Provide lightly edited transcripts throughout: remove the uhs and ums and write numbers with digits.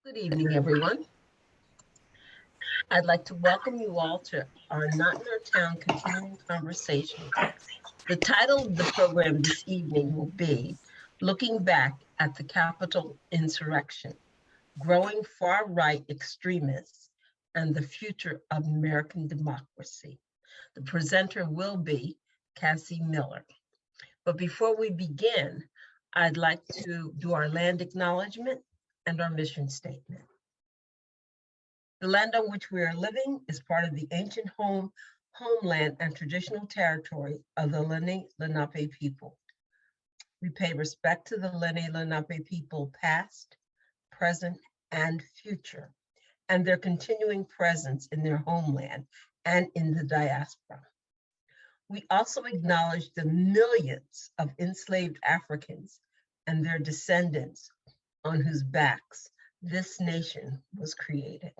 Good evening, everyone. I'd like to welcome you all to our Not in Our Town continuing conversation. The title of the program this evening will be Looking Back at the Capitol Insurrection, Growing Far-Right Extremists and the Future of American Democracy. The presenter will be Cassie Miller. But before we begin, I'd like to do our land acknowledgement and our mission statement. The land on which we are living is part of the ancient homeland and traditional territory of the Lenni Lenape people. We pay respect to the Lenni Lenape people past, present, and future, and their continuing presence in their homeland and in the diaspora. We also acknowledge the millions of enslaved Africans and their descendants on whose backs this nation was created.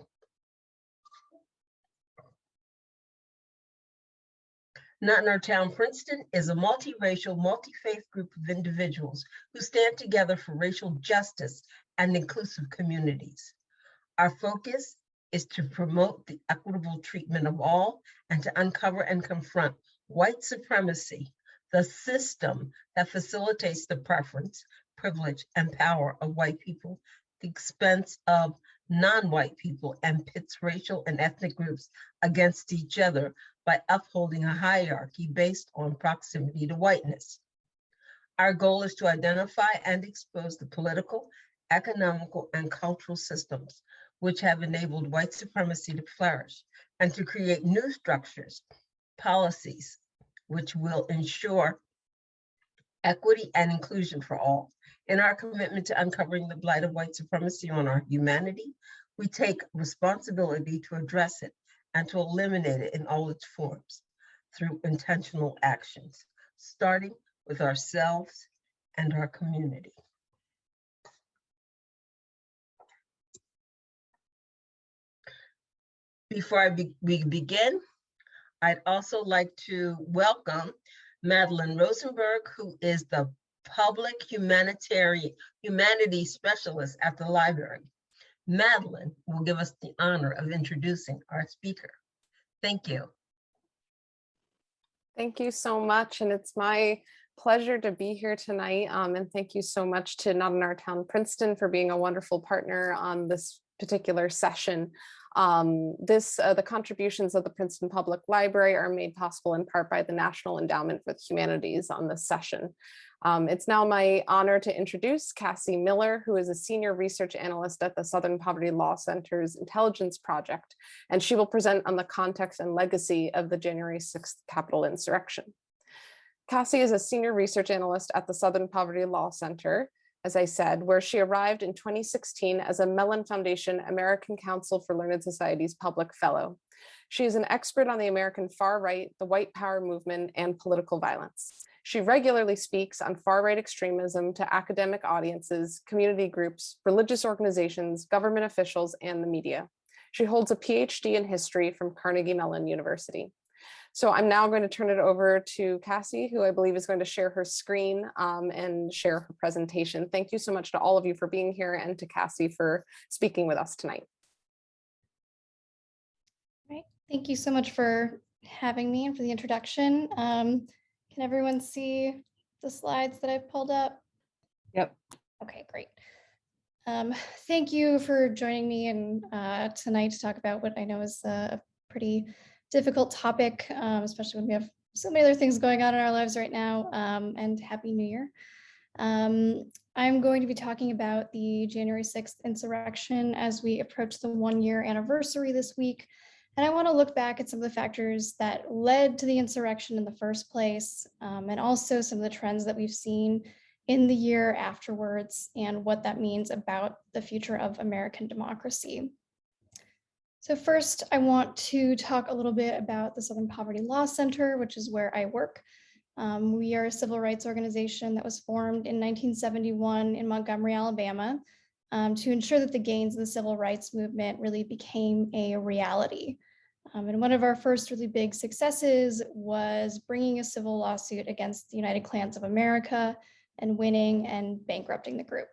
Not in Our Town, Princeton is a multiracial, multi-faith group of individuals who stand together for racial justice and inclusive communities. Our focus is to promote the equitable treatment of all and to uncover and confront white supremacy, the system that facilitates the preference, privilege, and power of white people at the expense of non-white people and pits racial and ethnic groups against each other by upholding a hierarchy based on proximity to whiteness. Our goal is to identify and expose the political, economical, and cultural systems which have enabled white supremacy to flourish and to create new structures, policies, which will ensure equity and inclusion for all. In our commitment to uncovering the blight of white supremacy on our humanity, we take responsibility to address it and to eliminate it in all its forms through intentional actions, starting with ourselves and our community. Before we begin, I'd also like to welcome Madeline Rosenberg, who is the Public Humanities Specialist at the library. Madeline will give us the honor of introducing our speaker. Thank you. Thank you so much. And it's my pleasure to be here tonight. And thank you so much to Not in Our Town Princeton for being a wonderful partner on this particular session. The contributions of the Princeton Public Library are made possible in part by the National Endowment for the Humanities on this session. It's now my honor to introduce Cassie Miller, who is a senior research analyst at the Southern Poverty Law Center's Intelligence Project, and she will present on the context and legacy of the January 6th Capitol Insurrection. Cassie is a senior research analyst at the Southern Poverty Law Center, as I said, where she arrived in 2016 as a Mellon Foundation American Council for Learned Societies Public Fellow. She is an expert on the American far right, the white power movement, and political violence. She regularly speaks on far-right extremism to academic audiences, community groups, religious organizations, government officials, and the media. She holds a PhD in history from Carnegie Mellon University. So I'm now going to turn it over to Cassie, who I believe is going to share her screen and share her presentation. Thank you so much to all of you for being here and to Cassie for speaking with us tonight. All right, thank you so much for having me and for the introduction. Can everyone see the slides that I've pulled up? Yep. Okay, great. Thank you for joining me tonight to talk about what I know is a pretty difficult topic, especially when we have so many other things going on in our lives right now, and Happy New Year. I'm going to be talking about the January 6th insurrection as we approach the 1-year anniversary this week. And I want to look back at some of the factors that led to the insurrection in the first place, and also some of the trends that we've seen in the year afterwards and what that means about the future of American democracy. So first, I want to talk a little bit about the Southern Poverty Law Center, which is where I work. We are a civil rights organization that was formed in 1971 in Montgomery, Alabama, to ensure that the gains of the civil rights movement really became a reality. And one of our first really big successes was bringing a civil lawsuit against the United Klans of America and winning and bankrupting the group.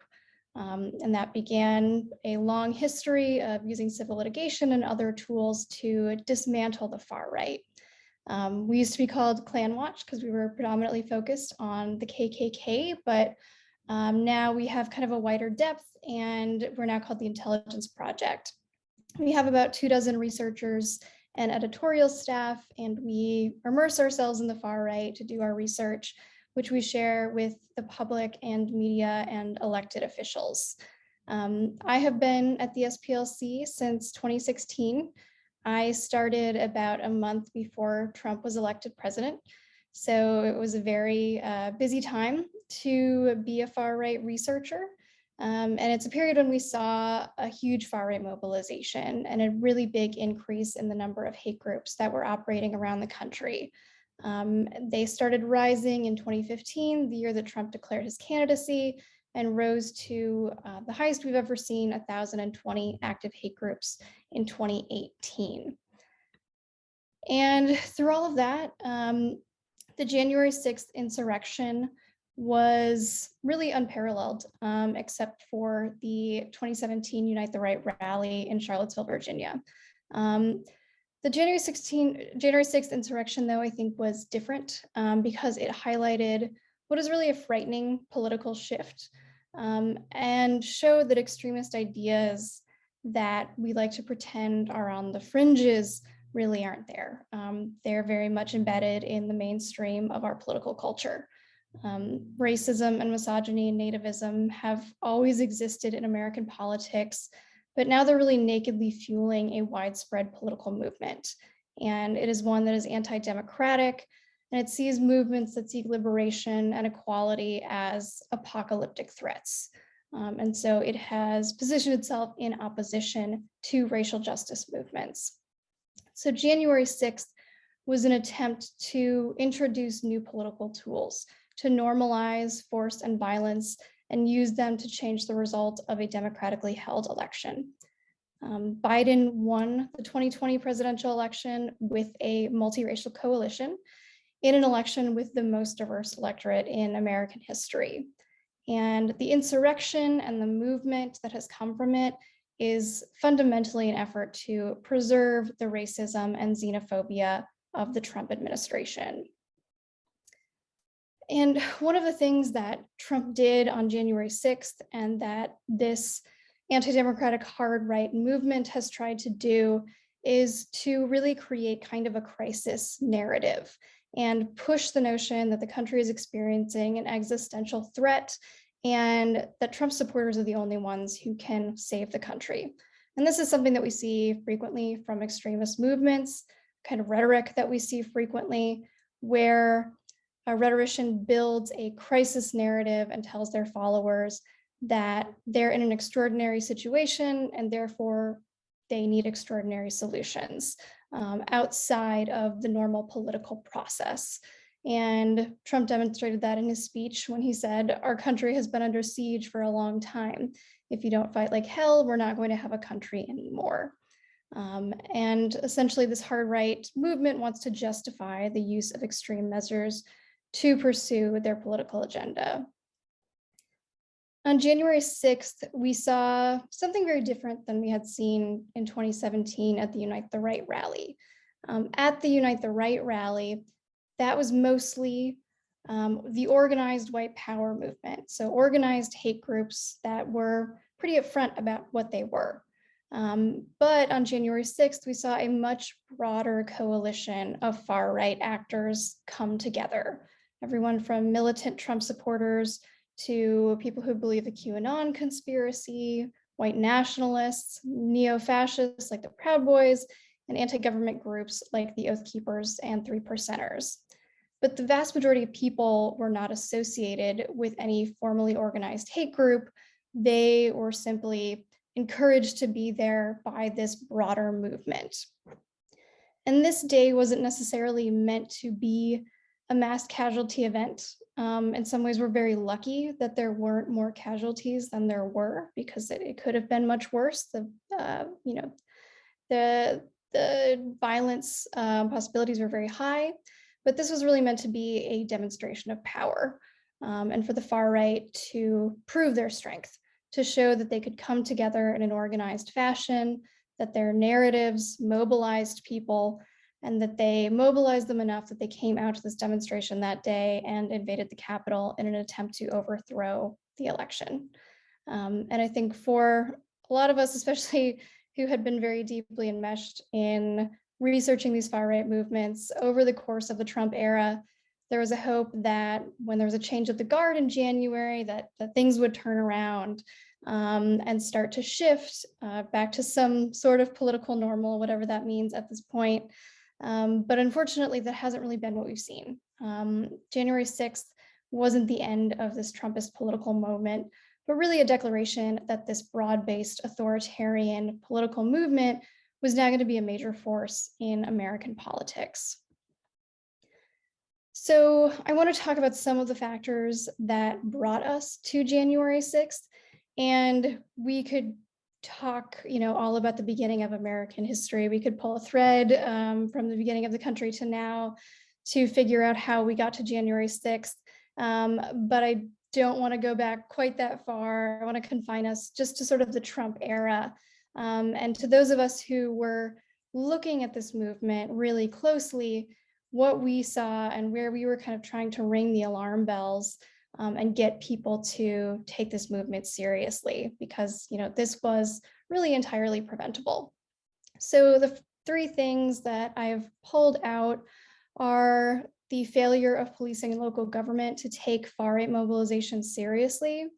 And that began a long history of using civil litigation and other tools to dismantle the far right. We used to be called Klan Watch because we were predominantly focused on the KKK, but now we have kind of a wider depth, and we're now called the Intelligence Project. We have about 24 researchers and editorial staff, and we immerse ourselves in the far right to do our research, which we share with the public and media and elected officials. I have been at the SPLC since 2016. I started about a month before Trump was elected president. So it was a very busy time to be a far right researcher. And it's a period when we saw a huge far right mobilization and a really big increase in the number of hate groups that were operating around the country. They started rising in 2015, the year that Trump declared his candidacy, and rose to the highest we've ever seen, 1,020 active hate groups in 2018. And through all of that, the January 6th insurrection was really unparalleled, except for the 2017 Unite the Right rally in Charlottesville, Virginia. The January 6th insurrection, though, I think was different because it highlighted what is really a frightening political shift and showed that extremist ideas that we like to pretend are on the fringes really aren't there. They're very much embedded in the mainstream of our political culture. Racism and misogyny and nativism have always existed in American politics, but now they're really nakedly fueling a widespread political movement. And it is one that is anti-democratic, and it sees movements that seek liberation and equality as apocalyptic threats. And so it has positioned itself in opposition to racial justice movements. So January 6th was an attempt to introduce new political tools to normalize force and violence and use them to change the result of a democratically held election. Biden won the 2020 presidential election with a multiracial coalition in an election with the most diverse electorate in American history. And the insurrection and the movement that has come from it is fundamentally an effort to preserve the racism and xenophobia of the Trump administration. And one of the things that Trump did on January 6th and that this anti-democratic hard right movement has tried to do is to really create kind of a crisis narrative and push the notion that the country is experiencing an existential threat and that Trump supporters are the only ones who can save the country. And this is something that we see frequently from extremist movements, kind of rhetoric that we see frequently, where a rhetorician builds a crisis narrative and tells their followers that they're in an extraordinary situation and therefore they need extraordinary solutions outside of the normal political process. And Trump demonstrated that in his speech when he said, "Our country has been under siege for a long time. If you don't fight like hell, we're not going to have a country anymore." And essentially this hard right movement wants to justify the use of extreme measures to pursue their political agenda. On January 6th, we saw something very different than we had seen in 2017 at the Unite the Right rally. At the Unite the Right rally, that was mostly the organized white power movement. So organized hate groups that were pretty upfront about what they were. But on January 6th, we saw a much broader coalition of far-right actors come together. Everyone from militant Trump supporters to people who believe the QAnon conspiracy, white nationalists, neo-fascists like the Proud Boys, and anti-government groups like the Oath Keepers and 3%ers. But the vast majority of people were not associated with any formally organized hate group. They were simply encouraged to be there by this broader movement. And this day wasn't necessarily meant to be a mass casualty event. In some ways, we're very lucky that there weren't more casualties than there were, because it could have been much worse. The violence possibilities were very high, but this was really meant to be a demonstration of power and for the far right to prove their strength, to show that they could come together in an organized fashion, that their narratives mobilized people, and that they mobilized them enough that they came out to this demonstration that day and invaded the Capitol in an attempt to overthrow the election. And I think for a lot of us, especially who had been very deeply enmeshed in researching these far-right movements over the course of the Trump era, there was a hope that when there was a change of the guard in January, that things would turn around and start to shift back to some sort of political normal, whatever that means at this point. But unfortunately, that hasn't really been what we've seen. January 6th wasn't the end of this Trumpist political moment, but really a declaration that this broad-based authoritarian political movement was now going to be a major force in American politics. So I want to talk about some of the factors that brought us to January 6th, and we could talk, all about the beginning of American history. We could pull a thread from the beginning of the country to now to figure out how we got to January 6th, but I don't want to go back quite that far. I want to confine us just to sort of the Trump era, and to those of us who were looking at this movement really closely, what we saw and where we were kind of trying to ring the alarm bells and get people to take this movement seriously, because this was really entirely preventable. So the three things that I've pulled out are the failure of policing and local government to take far-right mobilization seriously,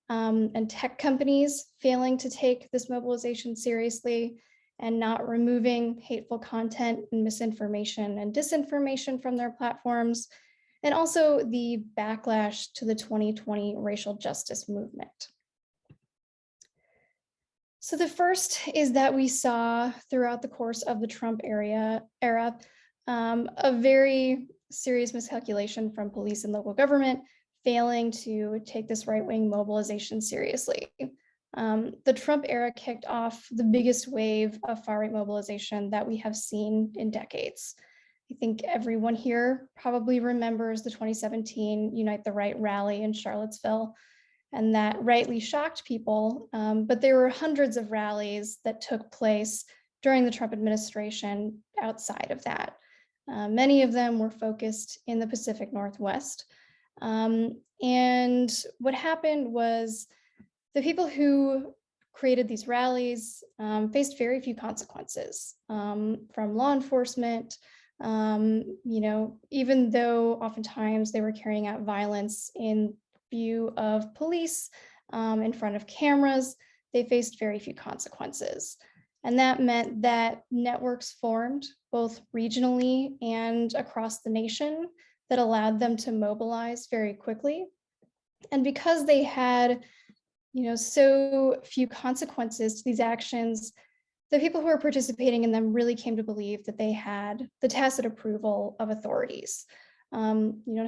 and tech companies failing to take this mobilization seriously and not removing hateful content and misinformation and disinformation from their platforms, and also the backlash to the 2020 racial justice movement. So the first is that we saw throughout the course of the Trump era a very serious miscalculation from police and local government failing to take this right-wing mobilization seriously. The Trump era kicked off the biggest wave of far-right mobilization that we have seen in decades. I think everyone here probably remembers the 2017 Unite the Right rally in Charlottesville, and that rightly shocked people, but there were hundreds of rallies that took place during the Trump administration outside of that. Many of them were focused in the Pacific Northwest. And what happened was the people who created these rallies faced very few consequences from law enforcement. Even though oftentimes they were carrying out violence in view of police in front of cameras, they faced very few consequences. And that meant that networks formed both regionally and across the nation that allowed them to mobilize very quickly. And because they had, so few consequences to these actions, the people who were participating in them really came to believe that they had the tacit approval of authorities.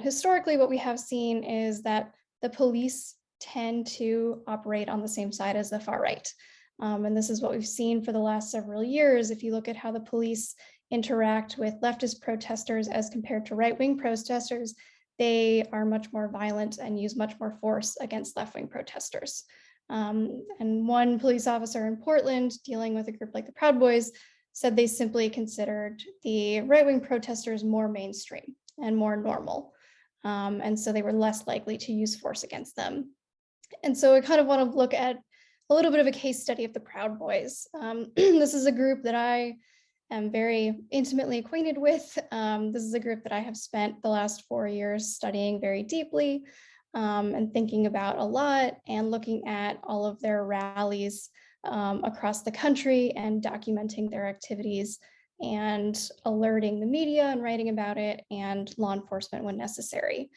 Historically, what we have seen is that the police tend to operate on the same side as the far right. And this is what we've seen for the last several years. If you look at how the police interact with leftist protesters as compared to right-wing protesters, they are much more violent and use much more force against left-wing protesters. And one police officer in Portland dealing with a group like the Proud Boys said they simply considered the right-wing protesters more mainstream and more normal. And so they were less likely to use force against them. And so I kind of want to look at a little bit of a case study of the Proud Boys. This is a group that I am very intimately acquainted with. This is a group that I have spent the last 4 years studying very deeply and thinking about a lot, and looking at all of their rallies across the country and documenting their activities and alerting the media and writing about it and law enforcement when necessary.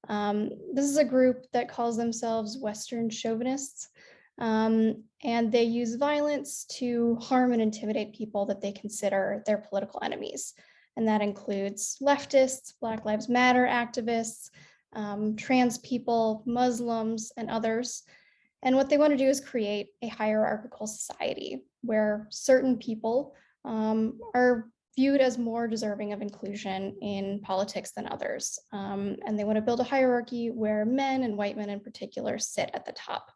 This is a group that calls themselves Western chauvinists, and they use violence to harm and intimidate people that they consider their political enemies. And that includes leftists, Black Lives Matter activists, trans people, Muslims, and others. And what they want to do is create a hierarchical society where certain people are viewed as more deserving of inclusion in politics than others. And they want to build a hierarchy where men, and white men in particular, sit at the top.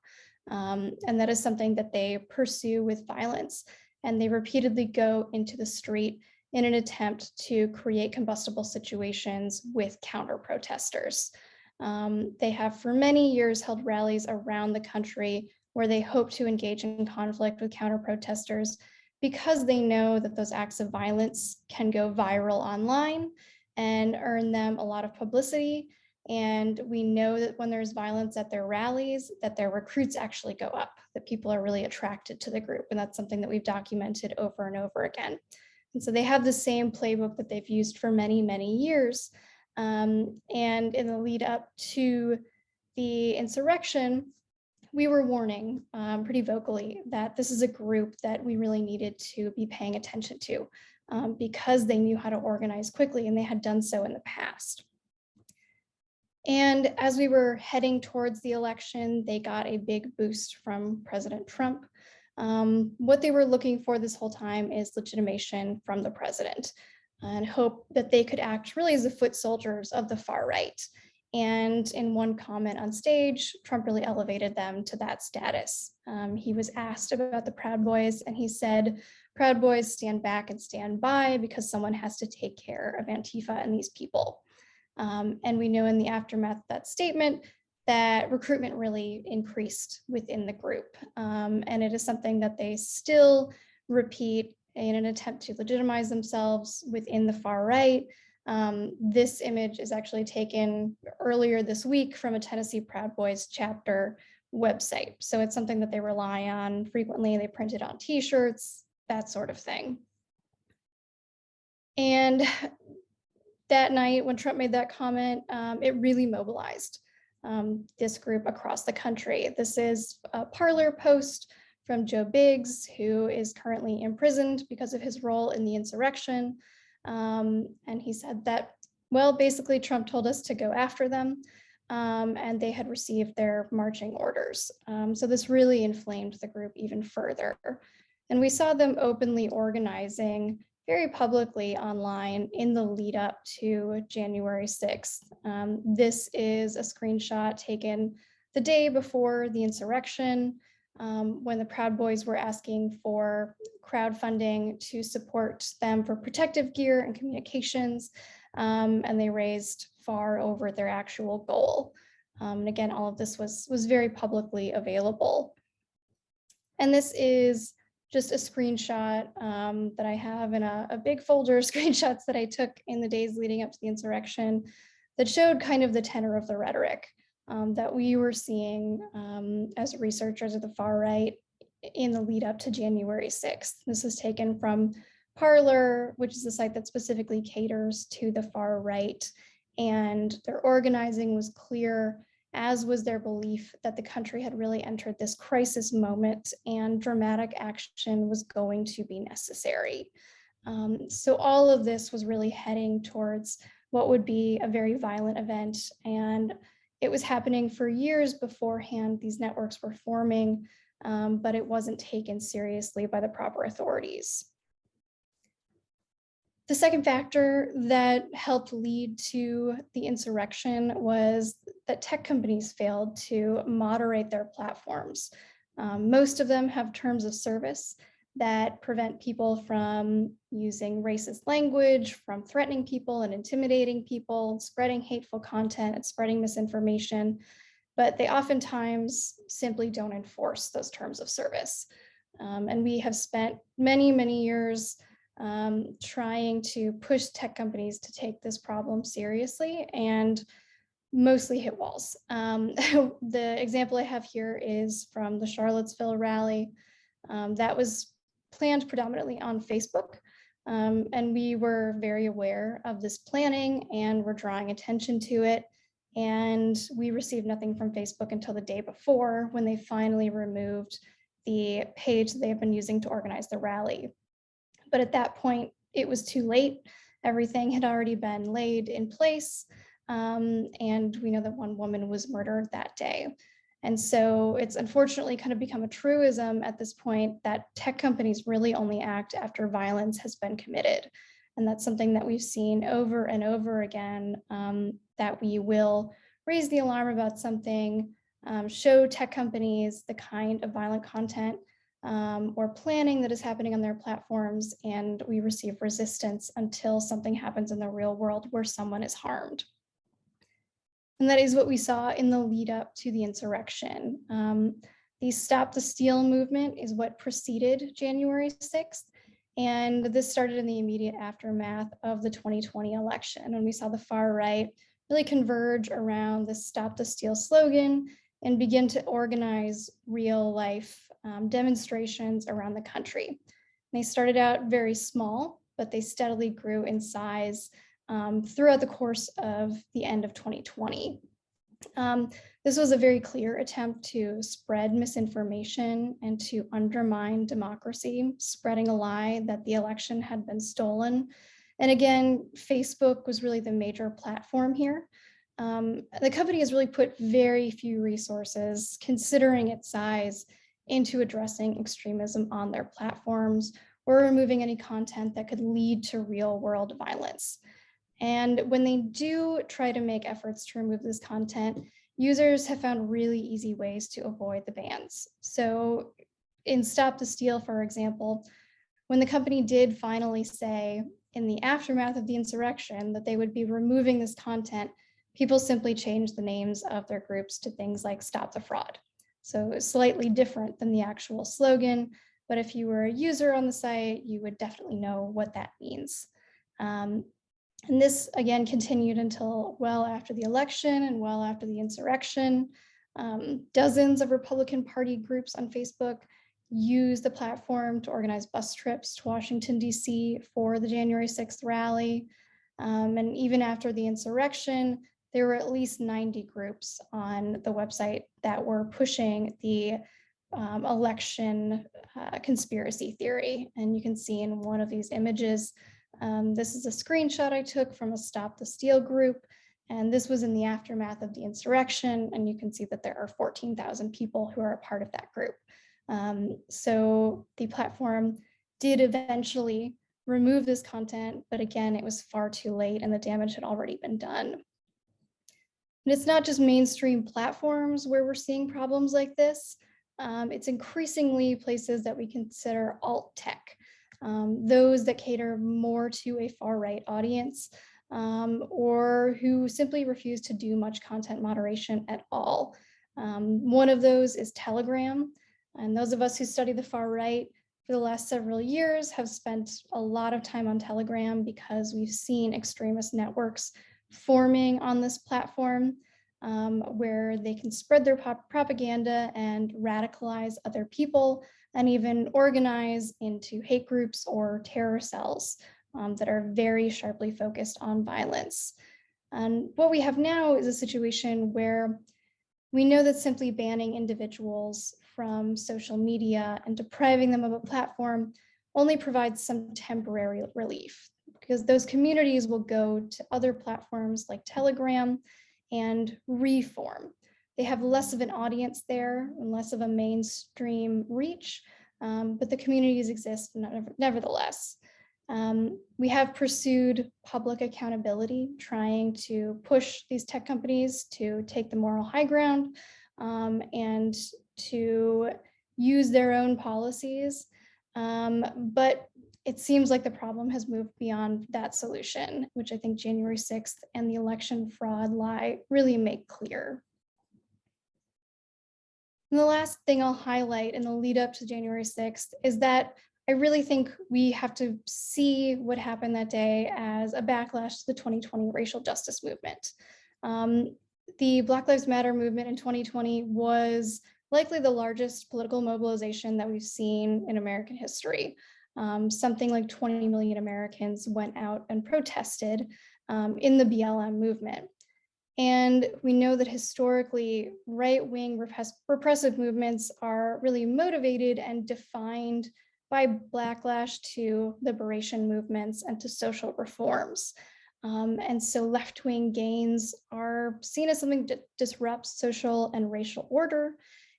And that is something that they pursue with violence. And they repeatedly go into the street in an attempt to create combustible situations with counter protesters. They have for many years held rallies around the country where they hope to engage in conflict with counter protesters because they know that those acts of violence can go viral online and earn them a lot of publicity. And we know that when there's violence at their rallies, that their recruits actually go up, that people are really attracted to the group. And that's something that we've documented over and over again. And so they have the same playbook that they've used for many, many years. And in the lead up to the insurrection, we were warning pretty vocally that this is a group that we really needed to be paying attention to because they knew how to organize quickly and they had done so in the past. And as we were heading towards the election, they got a big boost from President Trump. What they were looking for this whole time is legitimation from the president and hope that they could act really as the foot soldiers of the far right. And in one comment on stage, Trump really elevated them to that status. He was asked about the Proud Boys and he said, "Proud Boys stand back and stand by because someone has to take care of Antifa and these people." And we know in the aftermath of that statement that recruitment really increased within the group. And it is something that they still repeat in an attempt to legitimize themselves within the far right. This image is actually taken earlier this week from a Tennessee Proud Boys chapter website. So it's something that they rely on frequently. They print it on t-shirts, that sort of thing. And that night when Trump made that comment, it really mobilized this group across the country. This is a Parler post from Joe Biggs, who is currently imprisoned because of his role in the insurrection. And he said that, well, basically Trump told us to go after them and they had received their marching orders. So this really inflamed the group even further. And we saw them openly organizing very publicly online in the lead up to January 6th. This is a screenshot taken the day before the insurrection, when the Proud Boys were asking for crowdfunding to support them for protective gear and communications, and they raised far over their actual goal. And again, all of this was very publicly available. And this is just a screenshot that I have in a big folder of screenshots that I took in the days leading up to the insurrection that showed kind of the tenor of the rhetoric that we were seeing as researchers of the far right in the lead up to January 6th. This is taken from Parler, which is a site that specifically caters to the far right. And their organizing was clear, as was their belief that the country had really entered this crisis moment and dramatic action was going to be necessary. So all of this was really heading towards what would be a very violent event. And it was happening for years beforehand. These networks were forming, but it wasn't taken seriously by the proper authorities. The second factor that helped lead to the insurrection was that tech companies failed to moderate their platforms. Most of them have terms of service that prevent people from using racist language, from threatening people and intimidating people, spreading hateful content and spreading misinformation, but they oftentimes simply don't enforce those terms of service. And we have spent many, many years trying to push tech companies to take this problem seriously and mostly hit walls. The example I have here is from the Charlottesville Rally. That was planned predominantly on Facebook. And we were very aware of this planning and were drawing attention to it. And we received nothing from Facebook until the day before, when they finally removed the page that they have been using to organize the rally. But at that point, it was too late. Everything had already been laid in place. And we know that one woman was murdered that day. And so it's unfortunately kind of become a truism at this point that tech companies really only act after violence has been committed. And that's something that we've seen over and over again, that we will raise the alarm about something, show tech companies the kind of violent content or planning that is happening on their platforms, and we receive resistance until something happens in the real world where someone is harmed. And that is what we saw in the lead up to the insurrection. The Stop the Steal movement is what preceded January 6th. And this started in the immediate aftermath of the 2020 election, when we saw the far right really converge around the Stop the Steal slogan and begin to organize real life demonstrations around the country. They started out very small, but they steadily grew in size throughout the course of the end of 2020. This was a very clear attempt to spread misinformation and to undermine democracy, spreading a lie that the election had been stolen. And again, Facebook was really the major platform here. The company has really put very few resources, considering its size, into addressing extremism on their platforms or removing any content that could lead to real world violence. And when they do try to make efforts to remove this content, users have found really easy ways to avoid the bans. So in Stop the Steal, for example, when the company did finally say in the aftermath of the insurrection that they would be removing this content, people simply changed the names of their groups to things like Stop the Fraud. So it's slightly different than the actual slogan, but if you were a user on the site, you would definitely know what that means. And this, again, continued until well after the election and well after the insurrection. Dozens of Republican Party groups on Facebook used the platform to organize bus trips to Washington, D.C. for the January 6th rally. And even after the insurrection, there were at least 90 groups on the website that were pushing the election conspiracy theory. And you can see in one of these images, this is a screenshot I took from a Stop the Steal group, and this was in the aftermath of the insurrection, and you can see that there are 14,000 people who are a part of that group. So the platform did eventually remove this content, but again, it was far too late and the damage had already been done. And it's not just mainstream platforms where we're seeing problems like this. It's increasingly places that we consider alt tech. Those that cater more to a far-right audience or who simply refuse to do much content moderation at all. One of those is Telegram. And those of us who study the far right for the last several years have spent a lot of time on Telegram because we've seen extremist networks forming on this platform where they can spread their propaganda and radicalize other people and even organize into hate groups or terror cells that are very sharply focused on violence. And what we have now is a situation where we know that simply banning individuals from social media and depriving them of a platform only provides some temporary relief, because those communities will go to other platforms like Telegram and reform. They have less of an audience there and less of a mainstream reach, but the communities exist nevertheless. We have pursued public accountability, trying to push these tech companies to take the moral high ground and to use their own policies. But it seems like the problem has moved beyond that solution, which I think January 6th and the election fraud lie really make clear. And the last thing I'll highlight in the lead up to January 6th is that I really think we have to see what happened that day as a backlash to the 2020 racial justice movement. The Black Lives Matter movement in 2020 was likely the largest political mobilization that we've seen in American history. Something like 20 million Americans went out and protested in the BLM movement. And we know that historically, right-wing repressive movements are really motivated and defined by backlash to liberation movements and to social reforms. And so left-wing gains are seen as something that disrupts social and racial order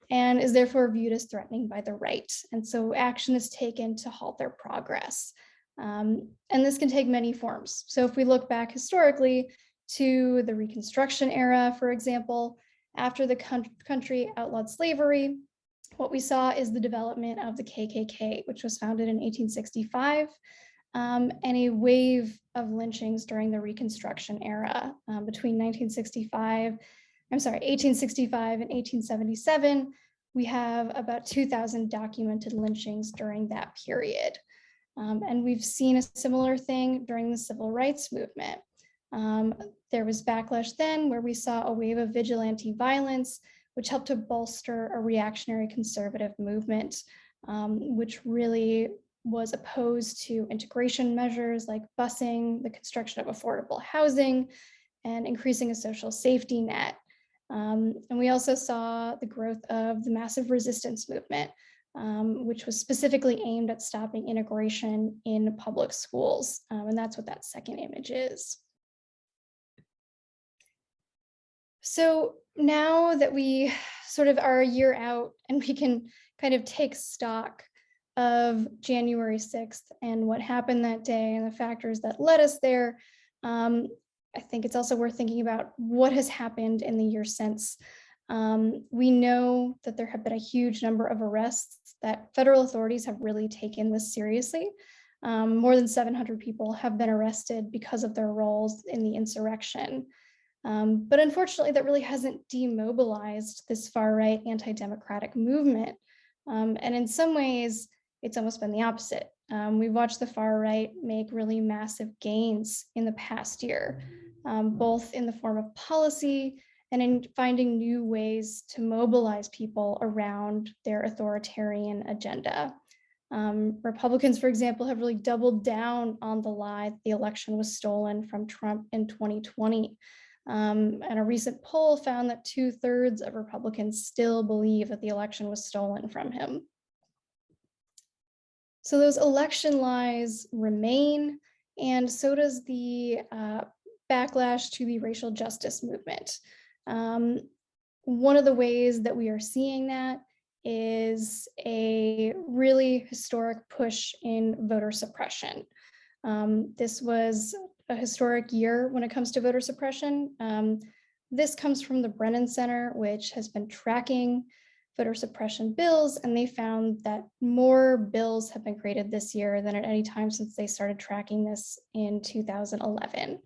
and is therefore viewed as threatening by the right. And so action is taken to halt their progress. And this can take many forms. So if we look back historically to the Reconstruction era, for example, After the country outlawed slavery, what we saw is the development of the KKK, which was founded in 1865, and a wave of lynchings during the Reconstruction era between 1865 and 1877. We have about 2,000 documented lynchings during that period. And we've seen a similar thing during the civil rights movement. There was backlash then where we saw a wave of vigilante violence, which helped to bolster a reactionary conservative movement, which really was opposed to integration measures like busing, the construction of affordable housing, and increasing a social safety net. And we also saw the growth of the massive resistance movement, which was specifically aimed at stopping integration in public schools. And that's what that second image is. So now that we sort of are a year out and we can kind of take stock of January 6th and what happened that day and the factors that led us there, I think it's also worth thinking about what has happened in the year since. We know that there have been a huge number of arrests, that federal authorities have really taken this seriously. More than 700 people have been arrested because of their roles in the insurrection. But unfortunately, that really hasn't demobilized this far-right anti-democratic movement. And in some ways, it's almost been the opposite. We've watched the far-right make really massive gains in the past year, both in the form of policy and in finding new ways to mobilize people around their authoritarian agenda. Republicans, for example, have really doubled down on the lie that the election was stolen from Trump in 2020. And a recent poll found that 2/3 of Republicans still believe that the election was stolen from him. So those election lies remain, and so does the backlash to the racial justice movement. One of the ways that we are seeing that is a really historic push in voter suppression. This was a historic year when it comes to voter suppression. This comes from the Brennan Center, which has been tracking voter suppression bills, and they found that more bills have been created this year than at any time since they started tracking this in 2011.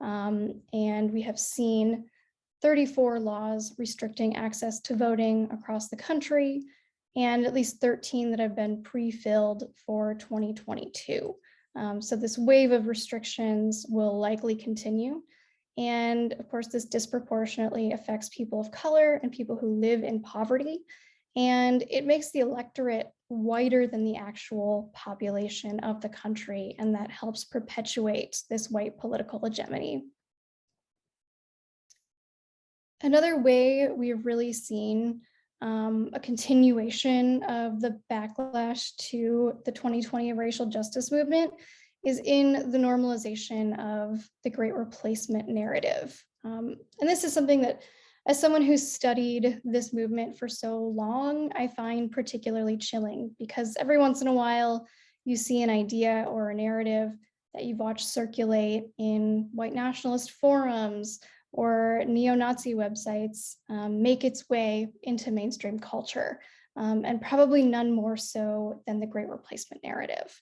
And we have seen 34 laws restricting access to voting across the country, and at least 13 that have been pre-filled for 2022. So this wave of restrictions will likely continue. And of course, this disproportionately affects people of color and people who live in poverty. And it makes the electorate whiter than the actual population of the country. And that helps perpetuate this white political hegemony. Another way we've really seen a continuation of the backlash to the 2020 racial justice movement is in the normalization of the Great Replacement narrative. And this is something that, as someone who's studied this movement for so long, I find particularly chilling, because every once in a while you see an idea or a narrative that you've watched circulate in white nationalist forums or neo-Nazi websites make its way into mainstream culture, and probably none more so than the Great Replacement narrative.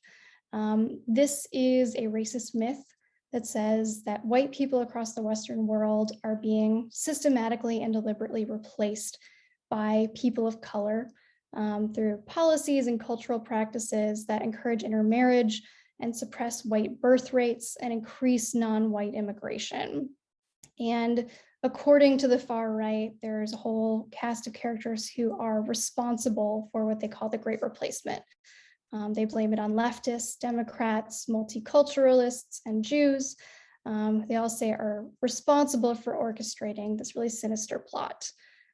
This is a racist myth that says that white people across the Western world are being systematically and deliberately replaced by people of color through policies and cultural practices that encourage intermarriage and suppress white birth rates and increase non-white immigration. And according to the far right, there's a whole cast of characters who are responsible for what they call the Great Replacement. They blame it on leftists, Democrats, multiculturalists, and Jews. They all say are responsible for orchestrating this really sinister plot.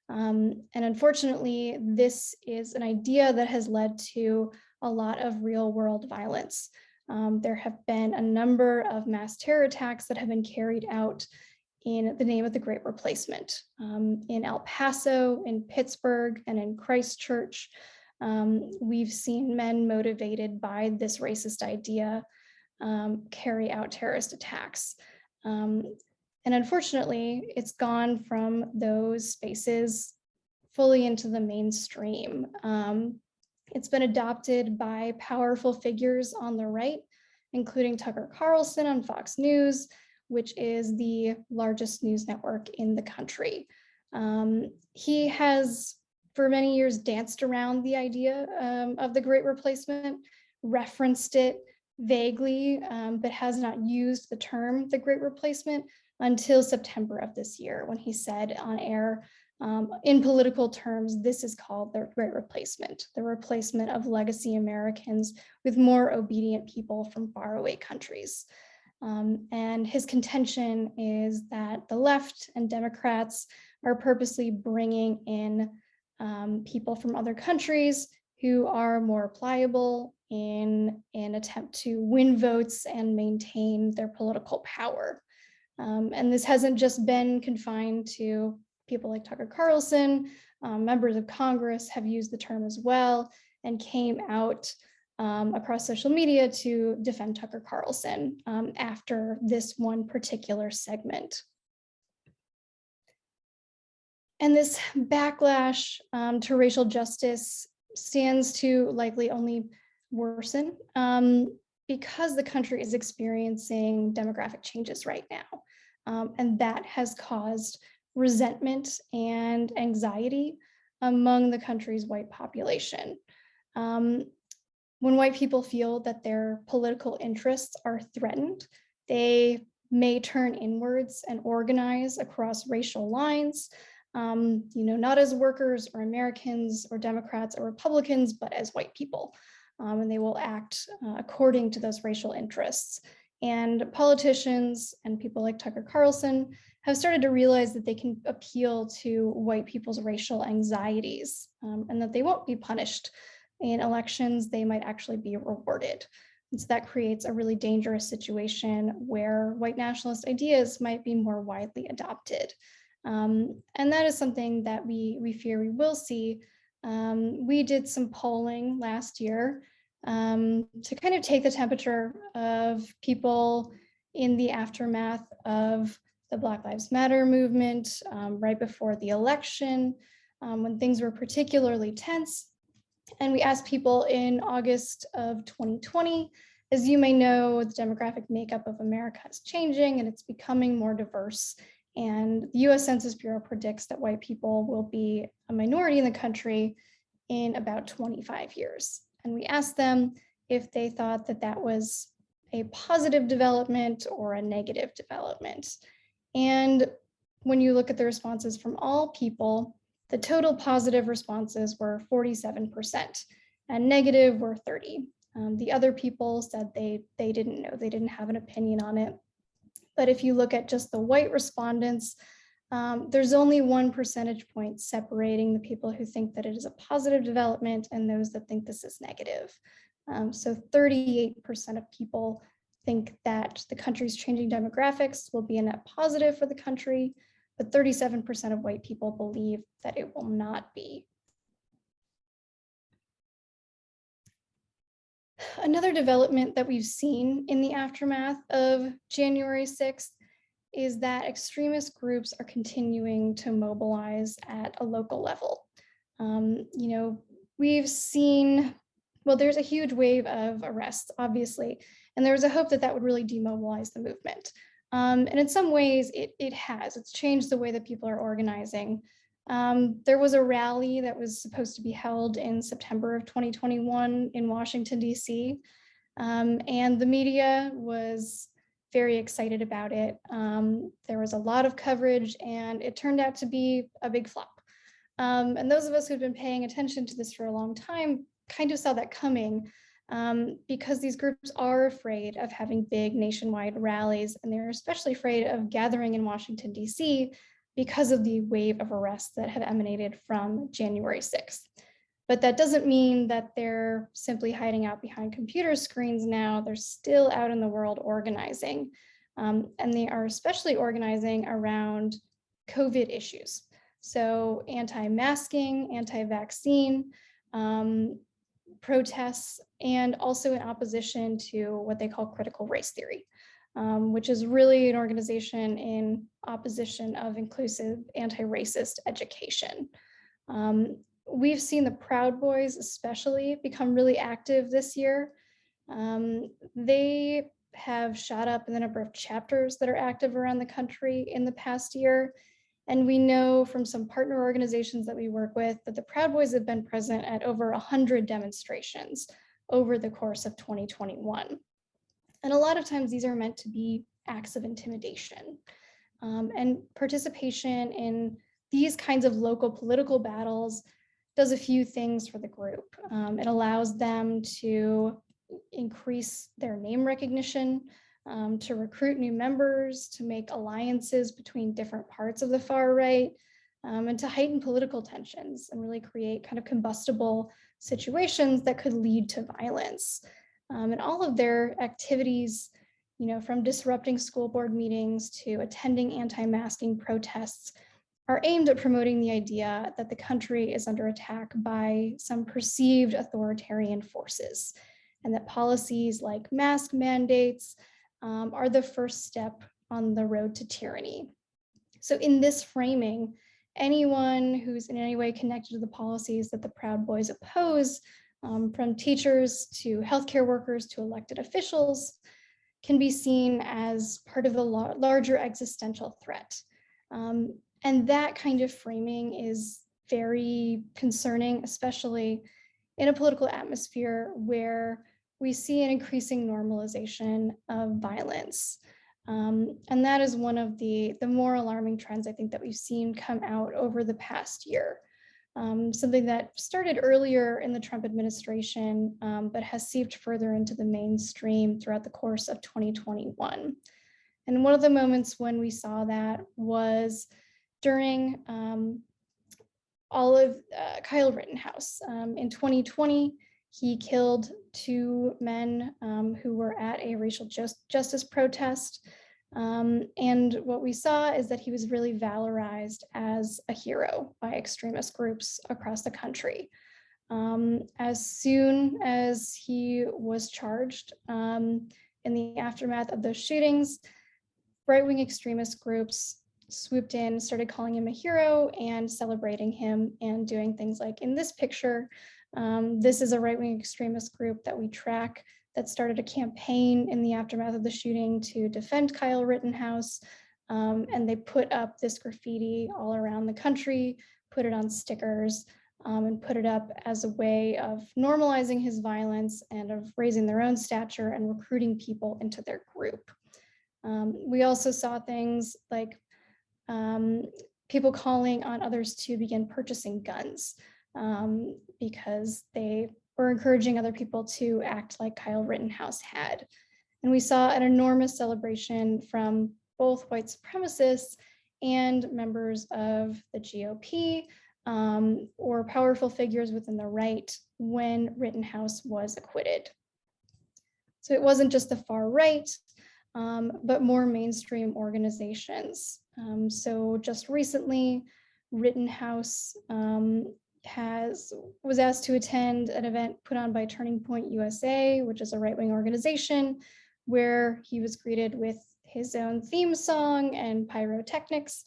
And unfortunately, this is an idea that has led to a lot of real world violence. There have been a number of mass terror attacks that have been carried out in the name of the Great Replacement. In El Paso, in Pittsburgh, and in Christchurch, we've seen men motivated by this racist idea carry out terrorist attacks. And unfortunately, it's gone from those spaces fully into the mainstream. It's been adopted by powerful figures on the right, including Tucker Carlson on Fox News, which is the largest news network in the country. He has, for many years, danced around the idea of the Great Replacement, referenced it vaguely, but has not used the term the Great Replacement until September of this year, when he said on air, in political terms, this is called the Great Replacement, the replacement of legacy Americans with more obedient people from faraway countries. And his contention is that the left and Democrats are purposely bringing in people from other countries who are more pliable in an attempt to win votes and maintain their political power. And this hasn't just been confined to people like Tucker Carlson. Members of Congress have used the term as well and came out across social media to defend Tucker Carlson after this one particular segment. And this backlash to racial justice stands to likely only worsen because the country is experiencing demographic changes right now. And that has caused resentment and anxiety among the country's white population. When white people feel that their political interests are threatened, they may turn inwards and organize across racial lines, not as workers or Americans or Democrats or Republicans, but as white people. And they will act according to those racial interests. And politicians and people like Tucker Carlson have started to realize that they can appeal to white people's racial anxieties and that they won't be punished in elections, they might actually be rewarded. And so that creates a really dangerous situation where white nationalist ideas might be more widely adopted. And that is something that we fear we will see. We did some polling last year to kind of take the temperature of people in the aftermath of the Black Lives Matter movement right before the election, when things were particularly tense. And we asked people in August of 2020, as you may know, the demographic makeup of America is changing and it's becoming more diverse. And the US Census Bureau predicts that white people will be a minority in the country in about 25 years. And we asked them if they thought that that was a positive development or a negative development. And when you look at the responses from all people, the total positive responses were 47% and negative were 30%. The other people said they didn't know, they didn't have an opinion on it. But if you look at just the white respondents, there's only 1 percentage point separating the people who think that it is a positive development and those that think this is negative. So 38% of people think that the country's changing demographics will be a net positive for the country, but 37% of white people believe that it will not be. Another development that we've seen in the aftermath of January 6th is that extremist groups are continuing to mobilize at a local level. We've seen, well, there's a huge wave of arrests, obviously, and there was a hope that that would really demobilize the movement. And in some ways, it has. It's changed the way that people are organizing. There was a rally that was supposed to be held in September of 2021 in Washington, D.C., and the media was very excited about it. There was a lot of coverage, and it turned out to be a big flop. And those of us who've been paying attention to this for a long time kind of saw that coming. Because these groups are afraid of having big nationwide rallies, and they're especially afraid of gathering in Washington, D.C. because of the wave of arrests that have emanated from January 6th. But that doesn't mean that they're simply hiding out behind computer screens now. They're still out in the world organizing. And they are especially organizing around COVID issues. So anti-masking, anti-vaccine, protests, and also in opposition to what they call critical race theory. which is really an organization in opposition of inclusive anti-racist education. We've seen the Proud Boys especially become really active this year. They have shot up in the number of chapters that are active around the country in the past year. And we know from some partner organizations that we work with that the Proud Boys have been present at over 100 demonstrations over the course of 2021. And a lot of times these are meant to be acts of intimidation. And participation in these kinds of local political battles does a few things for the group. It allows them to increase their name recognition, to recruit new members, to make alliances between different parts of the far right, and to heighten political tensions and really create kind of combustible situations that could lead to violence. And all of their activities, from disrupting school board meetings to attending anti-masking protests, are aimed at promoting the idea that the country is under attack by some perceived authoritarian forces, and that policies like mask mandates are the first step on the road to tyranny. So in this framing, anyone who's in any way connected to the policies that the Proud Boys oppose, from teachers to healthcare workers to elected officials, can be seen as part of a larger existential threat. And that kind of framing is very concerning, especially in a political atmosphere where we see an increasing normalization of violence. And that is one of the more alarming trends I think that we've seen come out over the past year. Something that started earlier in the Trump administration, but has seeped further into the mainstream throughout the course of 2021. And one of the moments when we saw that was during Kyle Rittenhouse. In 2020, he killed two men who were at a racial justice protest. And what we saw is that he was really valorized as a hero by extremist groups across the country. As soon as he was charged in the aftermath of those shootings, right-wing extremist groups swooped in, started calling him a hero and celebrating him and doing things like in this picture. This is a right-wing extremist group that we track that started a campaign in the aftermath of the shooting to defend Kyle Rittenhouse. And they put up this graffiti all around the country, put it on stickers, and put it up as a way of normalizing his violence and of raising their own stature and recruiting people into their group. We also saw things like people calling on others to begin purchasing guns because they were encouraging other people to act like Kyle Rittenhouse had. And we saw an enormous celebration from both white supremacists and members of the GOP or powerful figures within the right when Rittenhouse was acquitted. So it wasn't just the far right, but more mainstream organizations. So just recently, Rittenhouse was asked to attend an event put on by Turning Point USA, which is a right-wing organization, where he was greeted with his own theme song and pyrotechnics.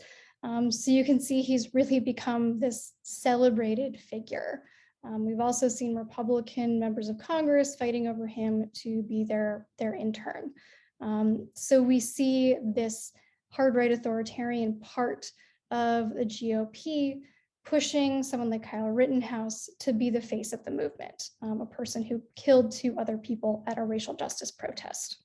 So you can see he's really become this celebrated figure. We've also seen Republican members of Congress fighting over him to be their intern. So we see this hard right authoritarian part of the GOP pushing someone like Kyle Rittenhouse to be the face of the movement, a person who killed two other people at a racial justice protest.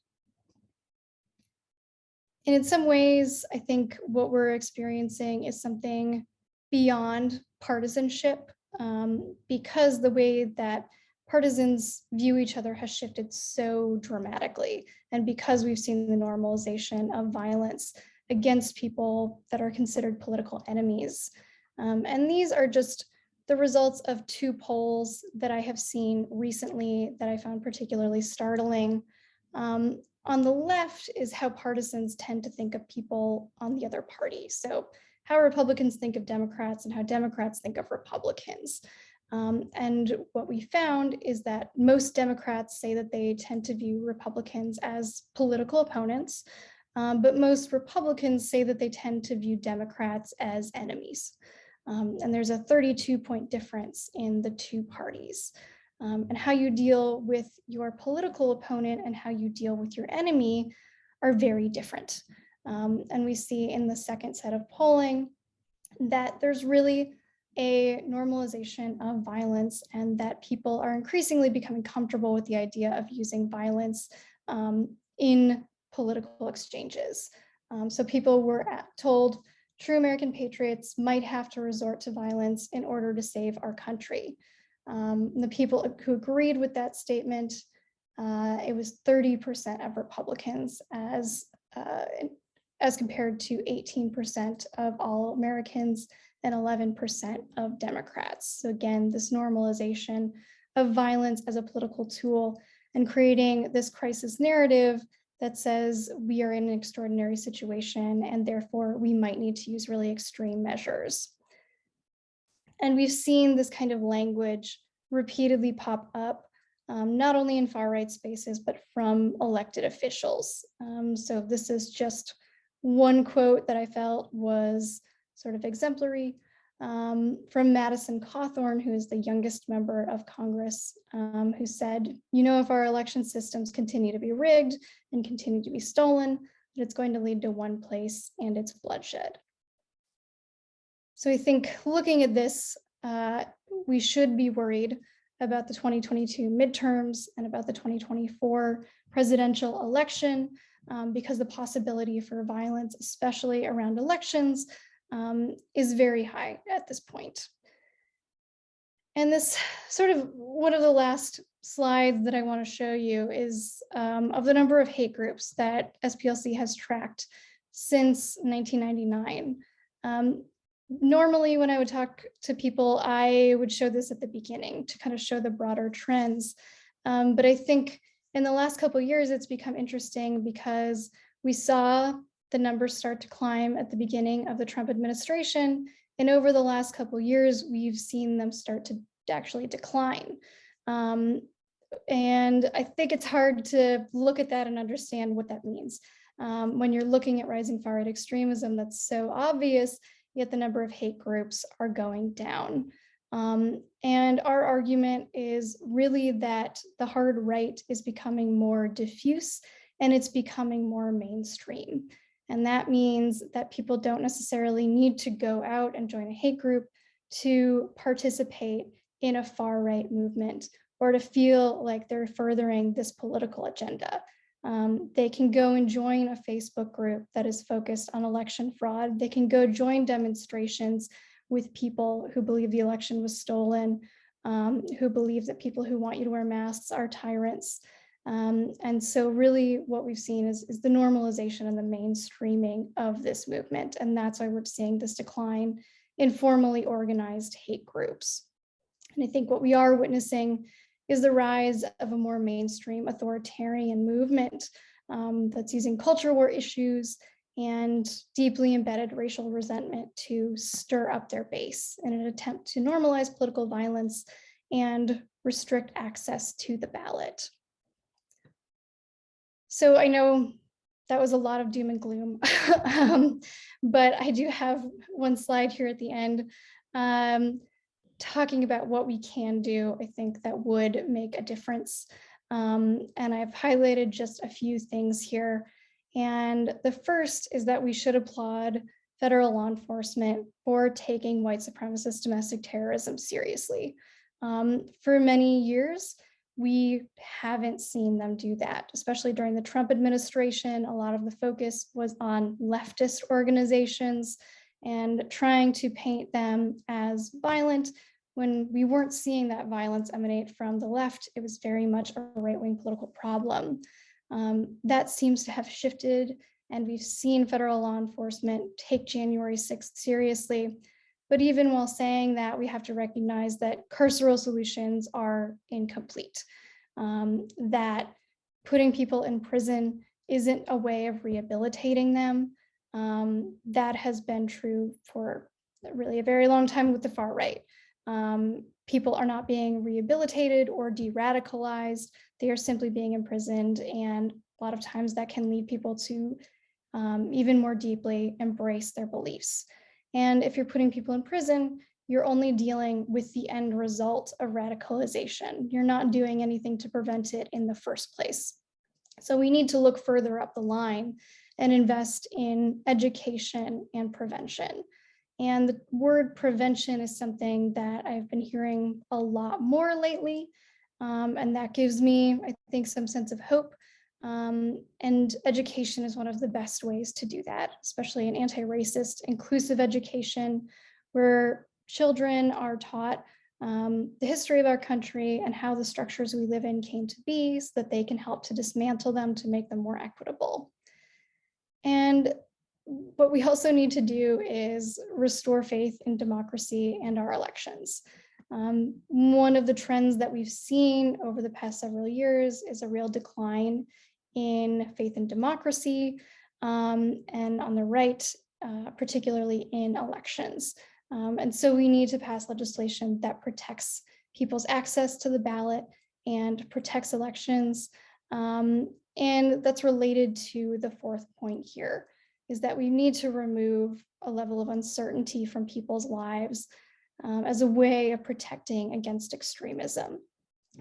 And in some ways, I think what we're experiencing is something beyond partisanship, because the way that partisans view each other has shifted so dramatically, and because we've seen the normalization of violence against people that are considered political enemies. And these are just the results of two polls that I have seen recently that I found particularly startling. On the left is how partisans tend to think of people on the other party. So how Republicans think of Democrats and how Democrats think of Republicans. And what we found is that most Democrats say that they tend to view Republicans as political opponents, but most Republicans say that they tend to view Democrats as enemies. And there's a 32-point difference in the two parties. And how you deal with your political opponent and how you deal with your enemy are very different. And we see in the second set of polling that there's really a normalization of violence, and that people are increasingly becoming comfortable with the idea of using violence in political exchanges. So people were told true American patriots might have to resort to violence in order to save our country. The people who agreed with that statement, it was 30% of Republicans as compared to 18% of all Americans and 11% of Democrats. So again, this normalization of violence as a political tool and creating this crisis narrative that says we are in an extraordinary situation and therefore we might need to use really extreme measures. And we've seen this kind of language repeatedly pop up, not only in far-right spaces, but from elected officials. So this is just one quote that I felt was sort of exemplary from Madison Cawthorn, who is the youngest member of Congress, who said, "You know, if our election systems continue to be rigged and continue to be stolen, that it's going to lead to one place, and it's bloodshed." So I think looking at this, we should be worried about the 2022 midterms and about the 2024 presidential election, because the possibility for violence, especially around elections, is very high at this point. And this sort of one of the last slides that I want to show you is of the number of hate groups that SPLC has tracked since 1999. Normally, when I would talk to people, I would show this at the beginning to kind of show the broader trends. But I think in the last couple of years, it's become interesting because we saw the numbers start to climb at the beginning of the Trump administration. And over the last couple of years, we've seen them start to actually decline. And I think it's hard to look at that and understand what that means. When you're looking at rising far-right extremism, that's so obvious, yet the number of hate groups are going down. And our argument is really that the hard right is becoming more diffuse and it's becoming more mainstream. And that means that people don't necessarily need to go out and join a hate group to participate in a far-right movement or to feel like they're furthering this political agenda. They can go and join a Facebook group that is focused on election fraud. They can go join demonstrations with people who believe the election was stolen, who believe that people who want you to wear masks are tyrants. And so really what we've seen is the normalization and the mainstreaming of this movement. And that's why we're seeing this decline in formally organized hate groups. And I think what we are witnessing is the rise of a more mainstream authoritarian movement that's using culture war issues and deeply embedded racial resentment to stir up their base in an attempt to normalize political violence and restrict access to the ballot. So I know that was a lot of doom and gloom, but I do have one slide here at the end talking about what we can do, I think, that would make a difference. And I've highlighted just a few things here. And the first is that we should applaud federal law enforcement for taking white supremacist domestic terrorism seriously. For many years, we haven't seen them do that, especially during the Trump administration. A lot of the focus was on leftist organizations and trying to paint them as violent when we weren't seeing that violence emanate from the left. It was very much a right-wing political problem. That seems to have shifted, and we've seen federal law enforcement take January 6th seriously. But even while saying that, we have to recognize that carceral solutions are incomplete, that putting people in prison isn't a way of rehabilitating them. That has been true for really a very long time with the far right. people are not being rehabilitated or de-radicalized. They are simply being imprisoned. And a lot of times that can lead people to even more deeply embrace their beliefs. And if you're putting people in prison, you're only dealing with the end result of radicalization. You're not doing anything to prevent it in the first place. So we need to look further up the line and invest in education and prevention. And the word prevention is something that I've been hearing a lot more lately. And that gives me, I think, some sense of hope. And education is one of the best ways to do that, especially in anti-racist, inclusive education, where children are taught the history of our country and how the structures we live in came to be, so that they can help to dismantle them to make them more equitable. And what we also need to do is restore faith in democracy and our elections. One of the trends that we've seen over the past several years is a real decline in faith in democracy, and on the right, particularly in elections. And so we need to pass legislation that protects people's access to the ballot and protects elections. And that's related to the fourth point here, is that we need to remove a level of uncertainty from people's lives as a way of protecting against extremism.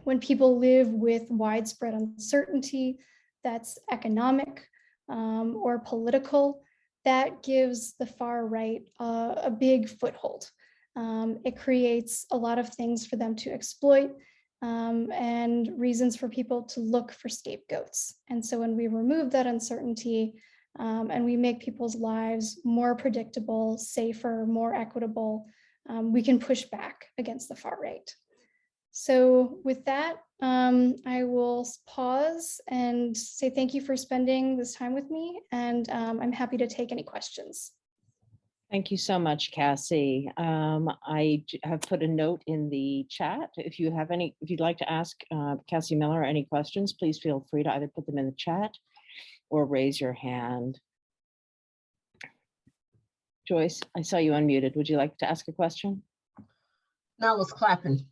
When people live with widespread uncertainty that's economic or political, that gives the far right a big foothold. It creates a lot of things for them to exploit and reasons for people to look for scapegoats. And so when we remove that uncertainty and we make people's lives more predictable, safer, more equitable, we can push back against the far right. So with that, I will pause and say thank you for spending this time with me, and I'm happy to take any questions. Thank you so much, Cassie. I have put a note in the chat. If you'd like to ask Cassie Miller any questions, please feel free to either put them in the chat or raise your hand. Joyce, I saw you unmuted. Would you like to ask a question? No, I was clapping.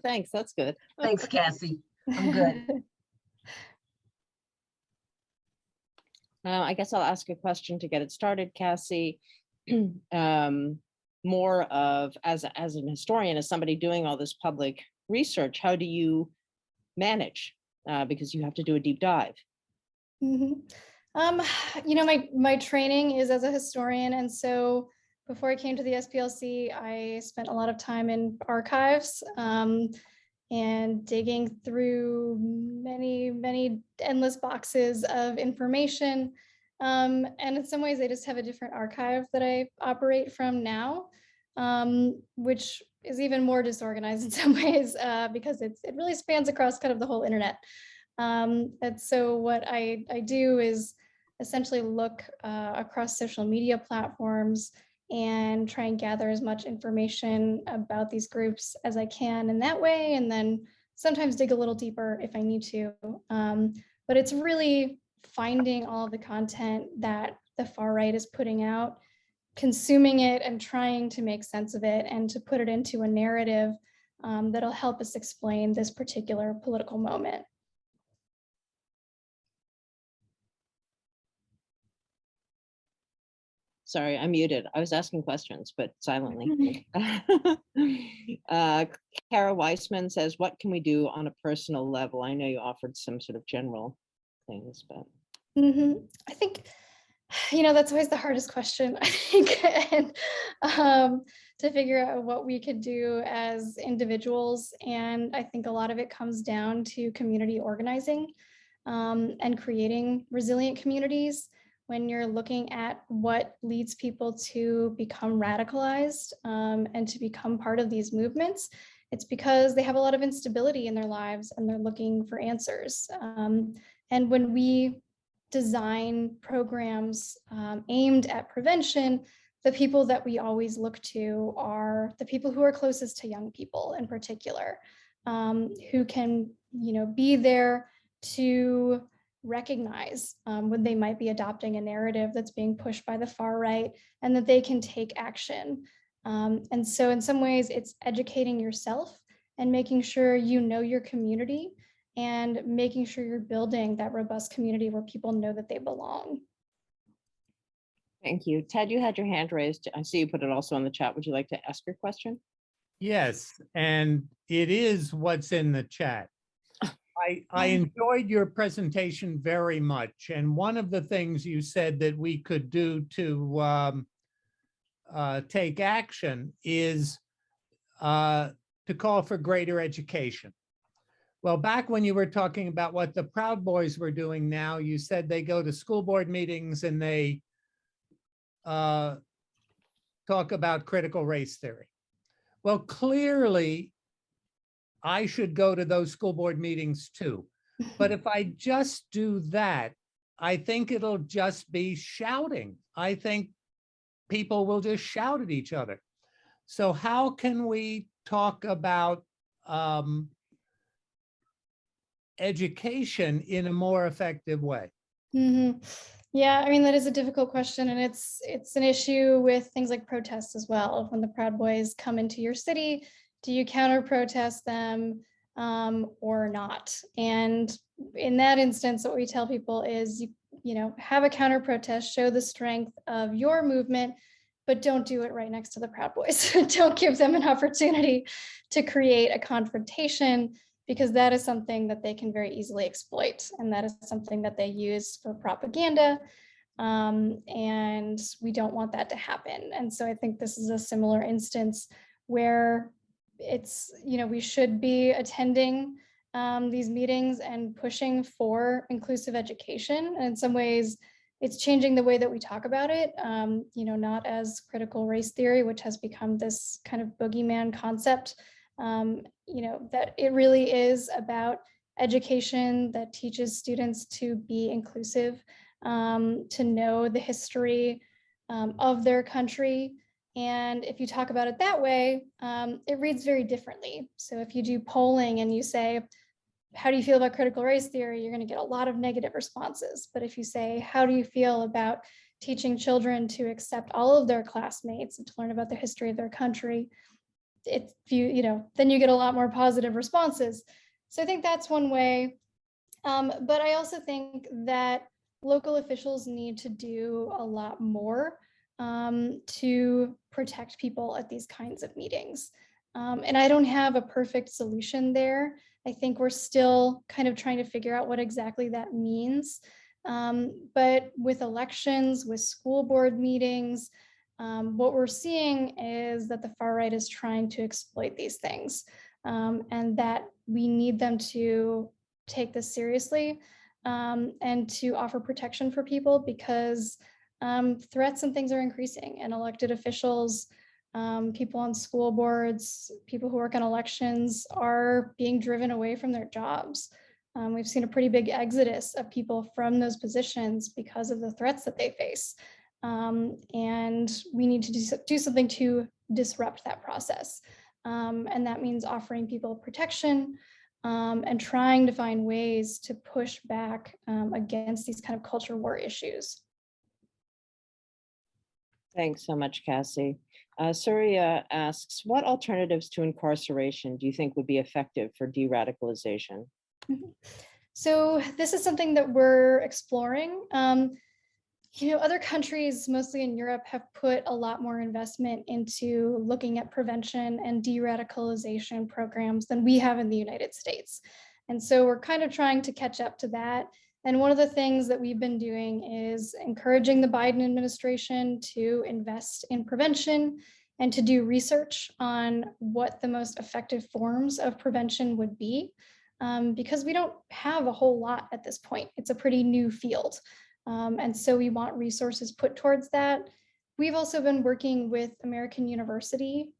Thanks, that's good. Thanks, Cassie. I'm good. I guess I'll ask a question to get it started, Cassie. More of, as an historian, as somebody doing all this public research, how do you manage? Because you have to do a deep dive. You know, my training is as a historian, and so before I came to the SPLC, I spent a lot of time in archives and digging through many endless boxes of information. And in some ways, I just have a different archive that I operate from now, which is even more disorganized in some ways because it really spans across kind of the whole internet. And so what I do is essentially look across social media platforms and try and gather as much information about these groups as I can in that way, and then sometimes dig a little deeper if I need to. But it's really finding all of the content that the far right is putting out, consuming it and trying to make sense of it and to put it into a narrative that'll help us explain this particular political moment. Sorry, I'm muted. I was asking questions, but silently. Kara Weissman says, what can we do on a personal level? I know you offered some sort of general things, but. I think, you know, that's always the hardest question, I think, and to figure out what we could do as individuals. And I think a lot of it comes down to community organizing and creating resilient communities. When you're looking at what leads people to become radicalized and to become part of these movements, it's because they have a lot of instability in their lives and they're looking for answers. And when we design programs aimed at prevention, the people that we always look to are the people who are closest to young people in particular, who can, you know, be there to recognize when they might be adopting a narrative that's being pushed by the far right, and that they can take action. And so in some ways it's educating yourself and making sure you know your community and making sure you're building that robust community where people know that they belong. Thank you. Ted, you had your hand raised. I see you put it also in the chat. Would you like to ask your question? Yes, and it is what's in the chat. I enjoyed your presentation very much. And one of the things you said that we could do to take action is to call for greater education. Well, back when you were talking about what the Proud Boys were doing now, you said they go to school board meetings and they talk about critical race theory. Well, clearly, I should go to those school board meetings too. But if I just do that, I think it'll just be shouting. I think people will just shout at each other. So how can we talk about education in a more effective way? Mm-hmm. Yeah, I mean, that is a difficult question, and it's an issue with things like protests as well. When the Proud Boys come into your city, do you counter protest them or not? And in that instance, what we tell people is, you know, have a counter protest, show the strength of your movement, but don't do it right next to the Proud Boys. Don't give them an opportunity to create a confrontation, because that is something that they can very easily exploit. And that is something that they use for propaganda. And we don't want that to happen. And so I think this is a similar instance where it's, you know, we should be attending these meetings and pushing for inclusive education. And in some ways, it's changing the way that we talk about it, you know, not as critical race theory, which has become this kind of boogeyman concept. You know, that it really is about education that teaches students to be inclusive, to know the history of their country. And if you talk about it that way, it reads very differently. So if you do polling and you say, how do you feel about critical race theory? You're going to get a lot of negative responses. But if you say, how do you feel about teaching children to accept all of their classmates and to learn about the history of their country, it's, you know, then you get a lot more positive responses. So I think that's one way. But I also think that local officials need to do a lot more to protect people at these kinds of meetings. And I don't have a perfect solution there. I think we're still kind of trying to figure out what exactly that means. But with elections, with school board meetings, what we're seeing is that the far right is trying to exploit these things, and that we need them to take this seriously and to offer protection for people, because threats and things are increasing, and elected officials, people on school boards, people who work on elections are being driven away from their jobs. We've seen a pretty big exodus of people from those positions because of the threats that they face. And we need to do something to disrupt that process. And that means offering people protection and trying to find ways to push back against these kind of culture war issues. Thanks so much, Cassie. Surya asks, what alternatives to incarceration do you think would be effective for de-radicalization? So this is something that we're exploring. You know, other countries, mostly in Europe, have put a lot more investment into looking at prevention and de-radicalization programs than we have in the United States. And so we're kind of trying to catch up to that. And one of the things that we've been doing is encouraging the Biden administration to invest in prevention and to do research on what the most effective forms of prevention would be, because we don't have a whole lot at this point. It's a pretty new field. And so we want resources put towards that. We've also been working with American University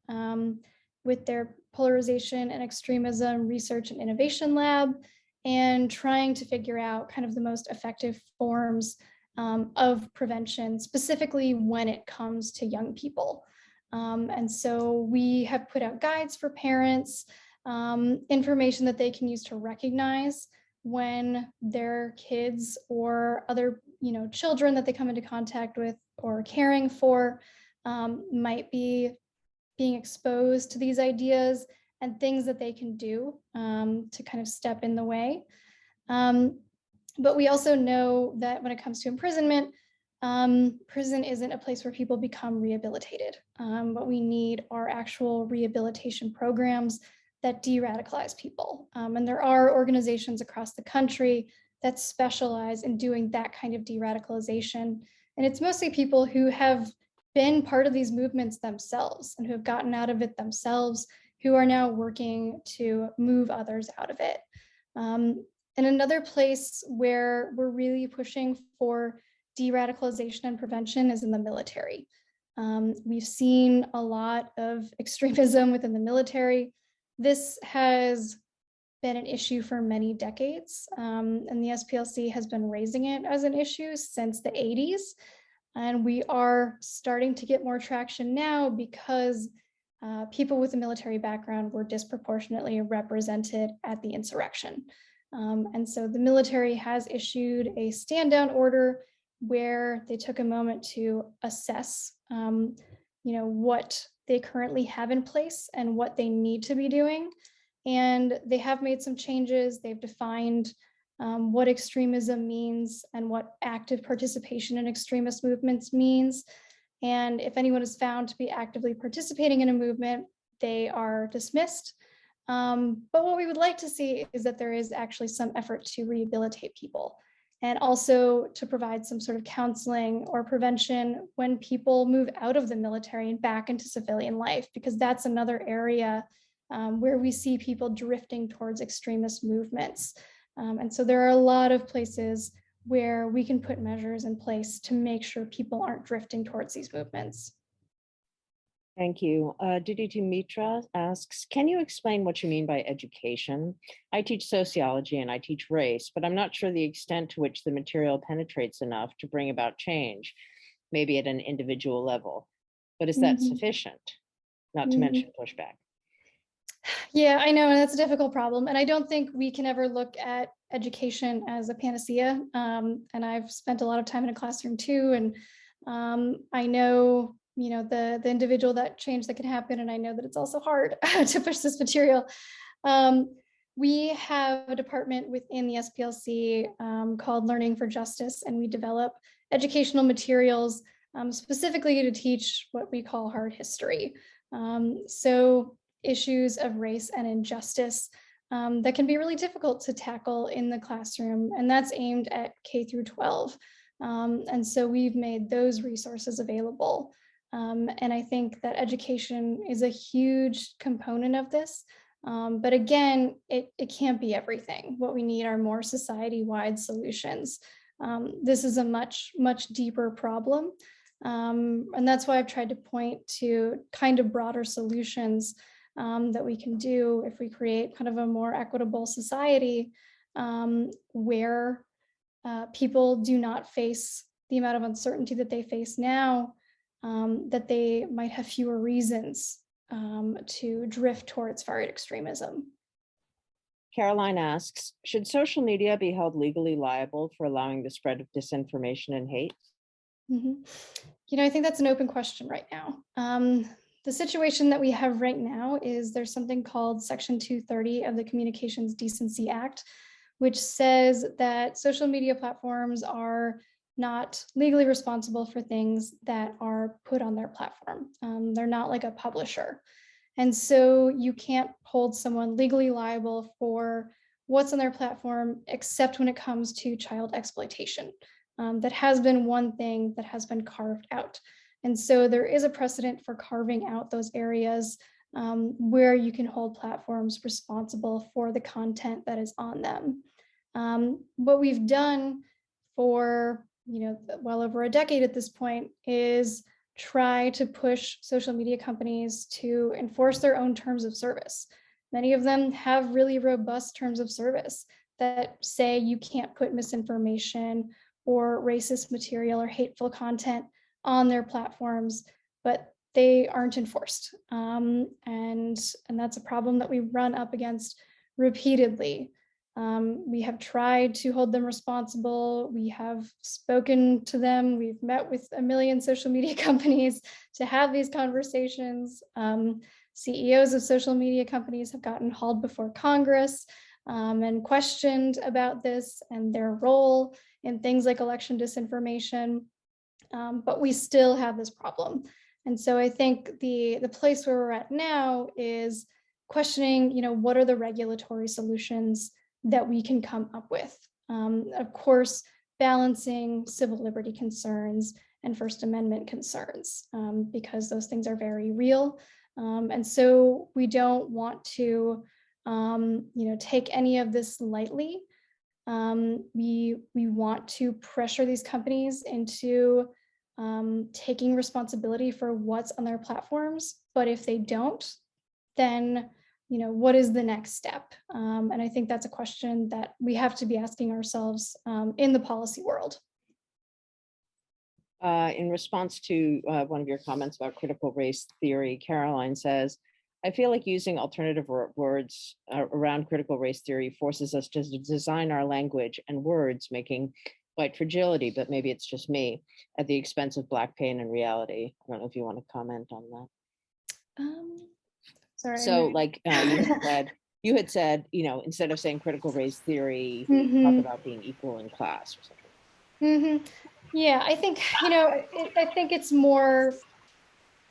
with their Polarization and Extremism Research and Innovation Lab, and trying to figure out kind of the most effective forms of prevention, specifically when it comes to young people. And so we have put out guides for parents, information that they can use to recognize when their kids or other, you know, children that they come into contact with or caring for might be being exposed to these ideas and things that they can do to kind of step in the way. But we also know that when it comes to imprisonment, prison isn't a place where people become rehabilitated. What we need are actual rehabilitation programs that de-radicalize people. And there are organizations across the country that specialize in doing that kind of de-radicalization. And it's mostly people who have been part of these movements themselves and who have gotten out of it themselves, who are now working to move others out of it. And another place where we're really pushing for de-radicalization and prevention is in the military. We've seen a lot of extremism within the military. This has been an issue for many decades, and the SPLC has been raising it as an issue since the 80s. And we are starting to get more traction now because people with a military background were disproportionately represented at the insurrection. And so the military has issued a stand down order where they took a moment to assess what they currently have in place and what they need to be doing. And they have made some changes. They've defined what extremism means and what active participation in extremist movements means. And if anyone is found to be actively participating in a movement, they are dismissed. But what we would like to see is that there is actually some effort to rehabilitate people and also to provide some sort of counseling or prevention when people move out of the military and back into civilian life, because that's another area where we see people drifting towards extremist movements. And so there are a lot of places where we can put measures in place to make sure people aren't drifting towards these movements. Thank you. Diditi Mitra asks, can you explain what you mean by education? I teach sociology and I teach race, but I'm not sure the extent to which the material penetrates enough to bring about change, maybe at an individual level. But is that sufficient? Not to mention pushback. Yeah, I know, and that's a difficult problem. And I don't think we can ever look at education as a panacea. And I've spent a lot of time in a classroom too. And I know, the individual that change that can happen. And I know that it's also hard to push this material. We have a department within the SPLC called Learning for Justice, and we develop educational materials specifically to teach what we call hard history. So issues of race and injustice that can be really difficult to tackle in the classroom, and that's aimed at K through 12. And so we've made those resources available. And I think that education is a huge component of this. But again, it can't be everything. What we need are more society-wide solutions. This is a much, much deeper problem. And that's why I've tried to point to kind of broader solutions that we can do if we create kind of a more equitable society where people do not face the amount of uncertainty that they face now, that they might have fewer reasons to drift towards far-right extremism. Caroline asks, should social media be held legally liable for allowing the spread of disinformation and hate? I think that's an open question right now. The situation that we have right now is there's something called Section 230 of the Communications Decency Act, which says that social media platforms are not legally responsible for things that are put on their platform. They're not like a publisher. And so you can't hold someone legally liable for what's on their platform, except when it comes to child exploitation. That has been one thing that has been carved out. And so there is a precedent for carving out those areas where you can hold platforms responsible for the content that is on them. What we've done for well over a decade at this point is try to push social media companies to enforce their own terms of service. Many of them have really robust terms of service that say you can't put misinformation or racist material or hateful content on their platforms, but they aren't enforced. And that's a problem that we run up against repeatedly. We have tried to hold them responsible. We have spoken to them. We've met with a million social media companies to have these conversations. CEOs of social media companies have gotten hauled before Congress and questioned about this and their role in things like election disinformation. But we still have this problem. And so I think the place where we're at now is questioning, what are the regulatory solutions that we can come up with? Of course, balancing civil liberty concerns and First Amendment concerns, because those things are very real. And so we don't want to, take any of this lightly. We want to pressure these companies into taking responsibility for what's on their platforms. But if they don't, then what is the next step? And I think that's a question that we have to be asking ourselves in the policy world. In response to one of your comments about critical race theory, Caroline says, I feel like using alternative words around critical race theory forces us to design our language and words, making white fragility, but maybe it's just me, at the expense of Black pain and reality. I don't know if you want to comment on that. Sorry. So like you had said, instead of saying critical race theory, talk about being equal in class or something. Yeah, I think, I think it's more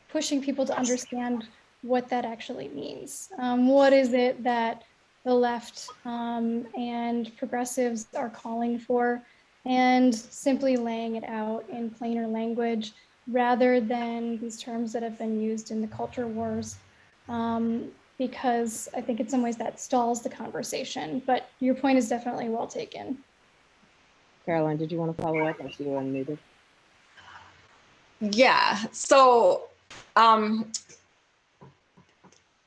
pushing people to understand what that actually means. What is it that the left and progressives are calling for, and simply laying it out in plainer language rather than these terms that have been used in the culture wars. Because I think in some ways that stalls the conversation, but your point is definitely well taken. Caroline, did you want to follow up? I see you unmuted. Yeah, so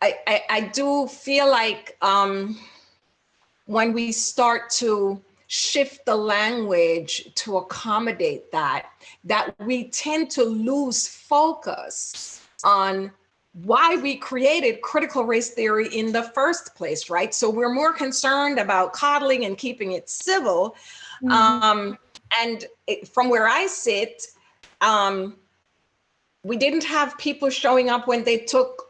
I do feel like when we start to shift the language to accommodate that we tend to lose focus on why we created critical race theory in the first place, right? So we're more concerned about coddling and keeping it civil. And from where I sit, we didn't have people showing up when they took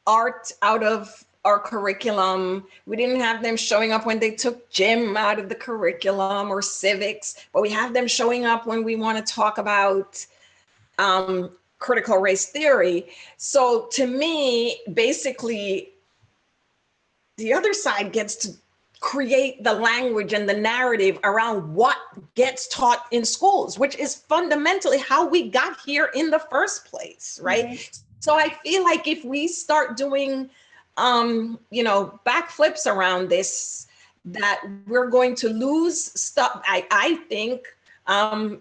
art out of our curriculum. We didn't have them showing up when they took gym out of the curriculum or civics, but we have them showing up when we want to talk about critical race theory. So to me, basically, the other side gets to create the language and the narrative around what gets taught in schools, which is fundamentally how we got here in the first place, right? So I feel like if we start doing, backflips around this, that we're going to lose stuff, I think,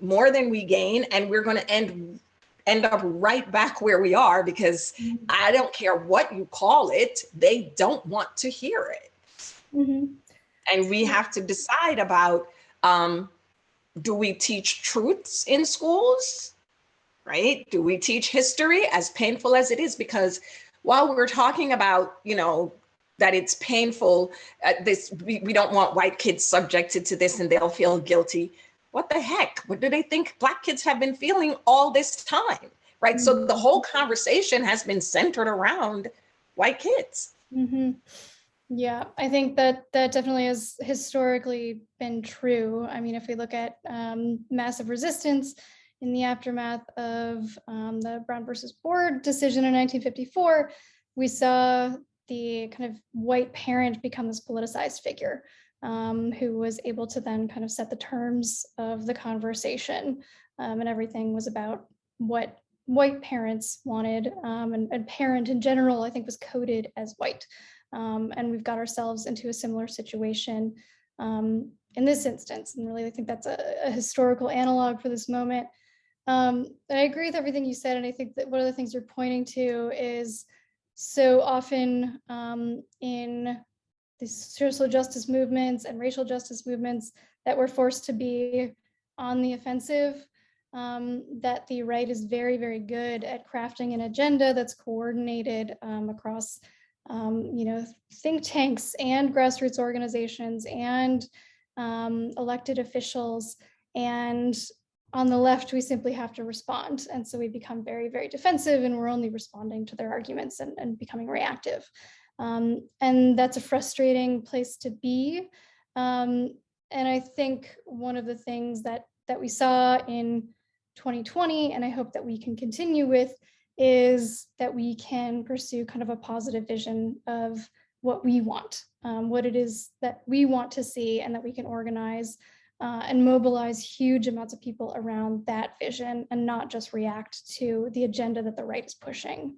more than we gain, and we're going to end up right back where we are, because I don't care what you call it, they don't want to hear it. And we have to decide about, do we teach truths in schools, right? Do we teach history, as painful as it is? Because while we're talking about, that it's painful, we don't want white kids subjected to this and they'll feel guilty. What the heck? What do they think Black kids have been feeling all this time, right? So the whole conversation has been centered around white kids. Yeah, I think that definitely has historically been true. I mean, if we look at massive resistance in the aftermath of the Brown versus Board decision in 1954, we saw the kind of white parent become this politicized figure who was able to then kind of set the terms of the conversation. And everything was about what white parents wanted, and parent in general, I think, was coded as white. And we've got ourselves into a similar situation in this instance. And really, I think that's a historical analog for this moment. And I agree with everything you said. And I think that one of the things you're pointing to is so often in these social justice movements and racial justice movements that we're forced to be on the offensive, that the right is very, very good at crafting an agenda that's coordinated across think tanks and grassroots organizations and elected officials. And on the left, we simply have to respond. And so we become very, very defensive, and we're only responding to their arguments and becoming reactive. And that's a frustrating place to be. And I think one of the things that we saw in 2020, and I hope that we can continue with, is that we can pursue kind of a positive vision of what we want, what it is that we want to see, and that we can organize and mobilize huge amounts of people around that vision and not just react to the agenda that the right is pushing.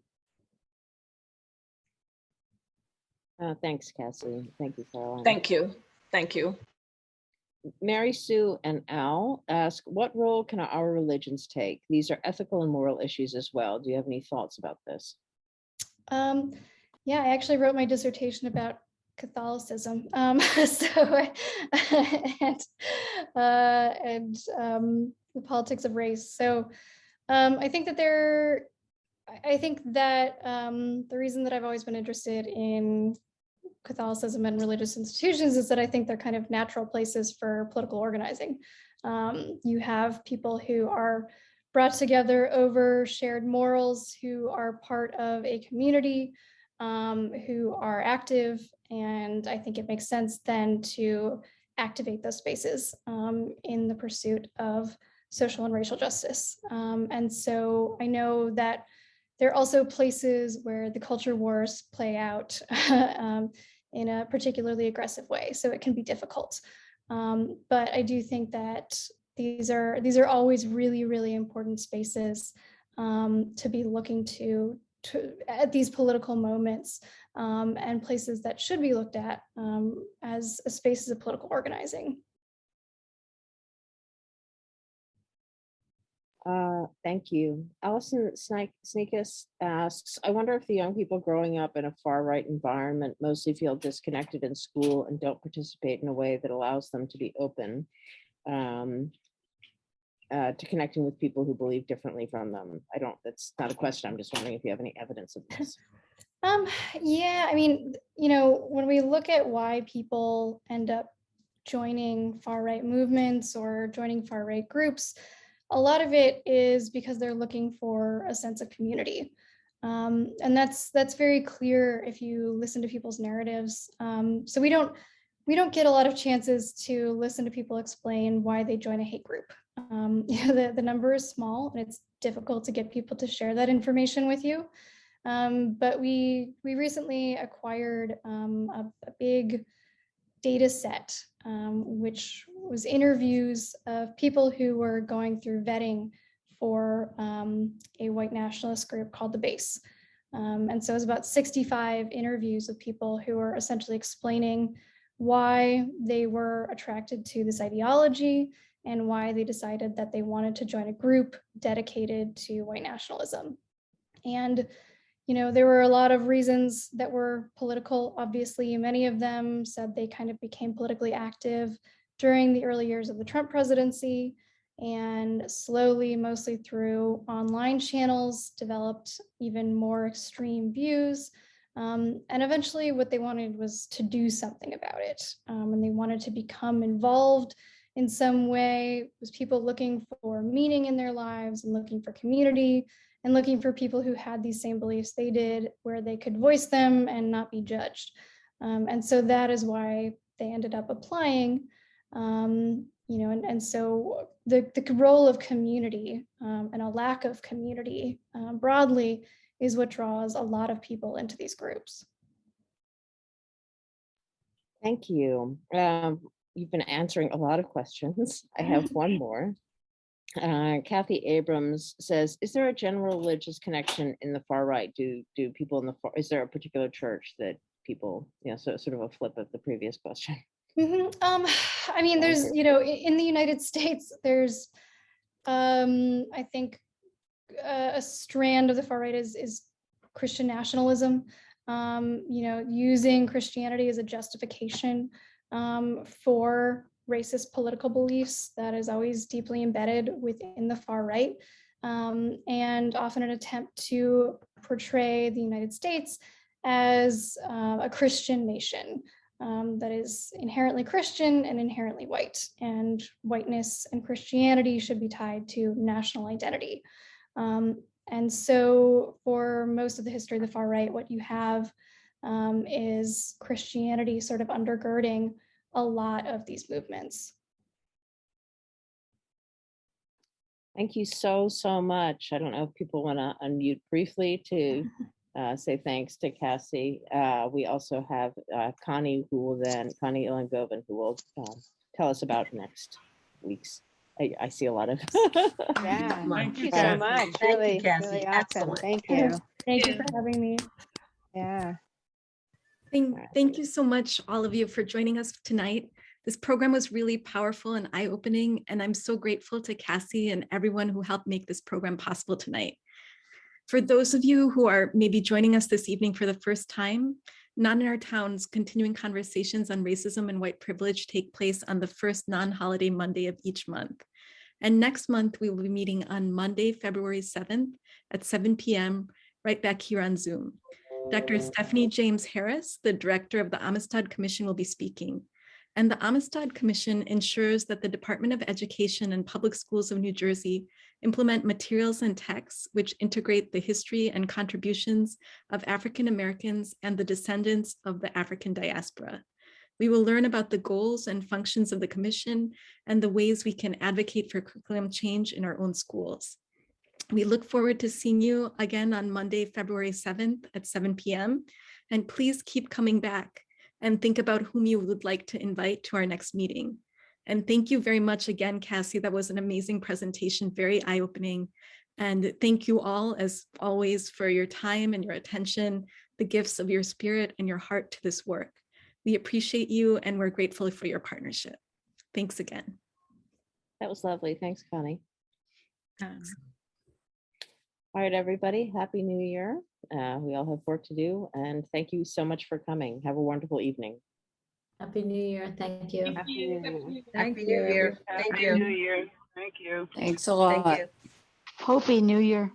Thanks, Cassie. Thank you, Caroline. Thank you. Thank you. Mary Sue and Al ask, what role can our religions take? These are ethical and moral issues as well. Do you have any thoughts about this? Yeah, I actually wrote my dissertation about Catholicism, and the politics of race. So I think that the reason that I've always been interested in Catholicism and religious institutions is that I think they're kind of natural places for political organizing. You have people who are brought together over shared morals, who are part of a community, who are active, and I think it makes sense then to activate those spaces in the pursuit of social and racial justice. And so I know that there are also places where the culture wars play out in a particularly aggressive way, so it can be difficult. But I do think that these are always really, really important spaces to be looking to at these political moments, and places that should be looked at as spaces of political organizing. Thank you. Allison Sneakus asks, I wonder if the young people growing up in a far-right environment mostly feel disconnected in school and don't participate in a way that allows them to be open to connecting with people who believe differently from them. That's not a question. I'm just wondering if you have any evidence of this. Yeah, I mean, when we look at why people end up joining far-right movements or joining far-right groups, a lot of it is because they're looking for a sense of community. And that's very clear if you listen to people's narratives. So we don't get a lot of chances to listen to people explain why they join a hate group. The number is small, and it's difficult to get people to share that information with you. But we recently acquired a big data set, which was interviews of people who were going through vetting for a white nationalist group called the Base. And so it was about 65 interviews of people who were essentially explaining why they were attracted to this ideology and why they decided that they wanted to join a group dedicated to white nationalism. And there were a lot of reasons that were political. Obviously, many of them said they kind of became politically active during the early years of the Trump presidency, and slowly, mostly through online channels, developed even more extreme views. And eventually what they wanted was to do something about it. And they wanted to become involved in some way. It was people looking for meaning in their lives and looking for community and looking for people who had these same beliefs they did, where they could voice them and not be judged. And so that is why they ended up applying. And so the role of community and a lack of community broadly is what draws a lot of people into these groups. Thank you. You've been answering a lot of questions. I have one more. Kathy Abrams says, is there a general religious connection in the far right? Do people in the far, is there a particular church that people, so sort of a flip of the previous question? I mean, there's, in the United States, there's, I think, a strand of the far right is Christian nationalism, using Christianity as a justification for racist political beliefs that is always deeply embedded within the far right, and often an attempt to portray the United States as a Christian nation that is inherently Christian and inherently white, and whiteness and Christianity should be tied to national identity. And so for most of the history of the far right, what you have is Christianity sort of undergirding a lot of these movements. Thank you so, so much. I don't know if people want to unmute briefly to say thanks to Cassie. We also have Connie Ilangovan, who will tell us about next week's. I see a lot of. Yeah, Thank you so Cassie. much. Thank you, Really, Cassie. really awesome. Excellent. Thank you. Thank you for having me. Yeah. Thank you so much, all of you, for joining us tonight. This program was really powerful and eye-opening, and I'm so grateful to Cassie and everyone who helped make this program possible tonight. For those of you who are maybe joining us this evening for the first time, Not in Our Town's continuing conversations on racism and white privilege take place on the first non-holiday Monday of each month. And next month, we will be meeting on Monday, February 7th at 7 p.m. right back here on Zoom. Dr. Stephanie James Harris, the director of the Amistad Commission, will be speaking. And the Amistad Commission ensures that the Department of Education and Public Schools of New Jersey implement materials and texts which integrate the history and contributions of African Americans and the descendants of the African diaspora. We will learn about the goals and functions of the Commission and the ways we can advocate for curriculum change in our own schools. We look forward to seeing you again on Monday, February 7th at 7 p.m. And please keep coming back and think about whom you would like to invite to our next meeting. And thank you very much again, Cassie. That was an amazing presentation, very eye-opening. And thank you all, as always, for your time and your attention, the gifts of your spirit and your heart to this work. We appreciate you and we're grateful for your partnership. Thanks again. That was lovely. Thanks, Connie. Thanks. All right, everybody. Happy New Year. We all have work to do. And thank you so much for coming. Have a wonderful evening. Happy New Year. Thank you. Happy New Year. Thank you. New Year. Thank you. Thanks a lot. Thank you. Hopi New Year.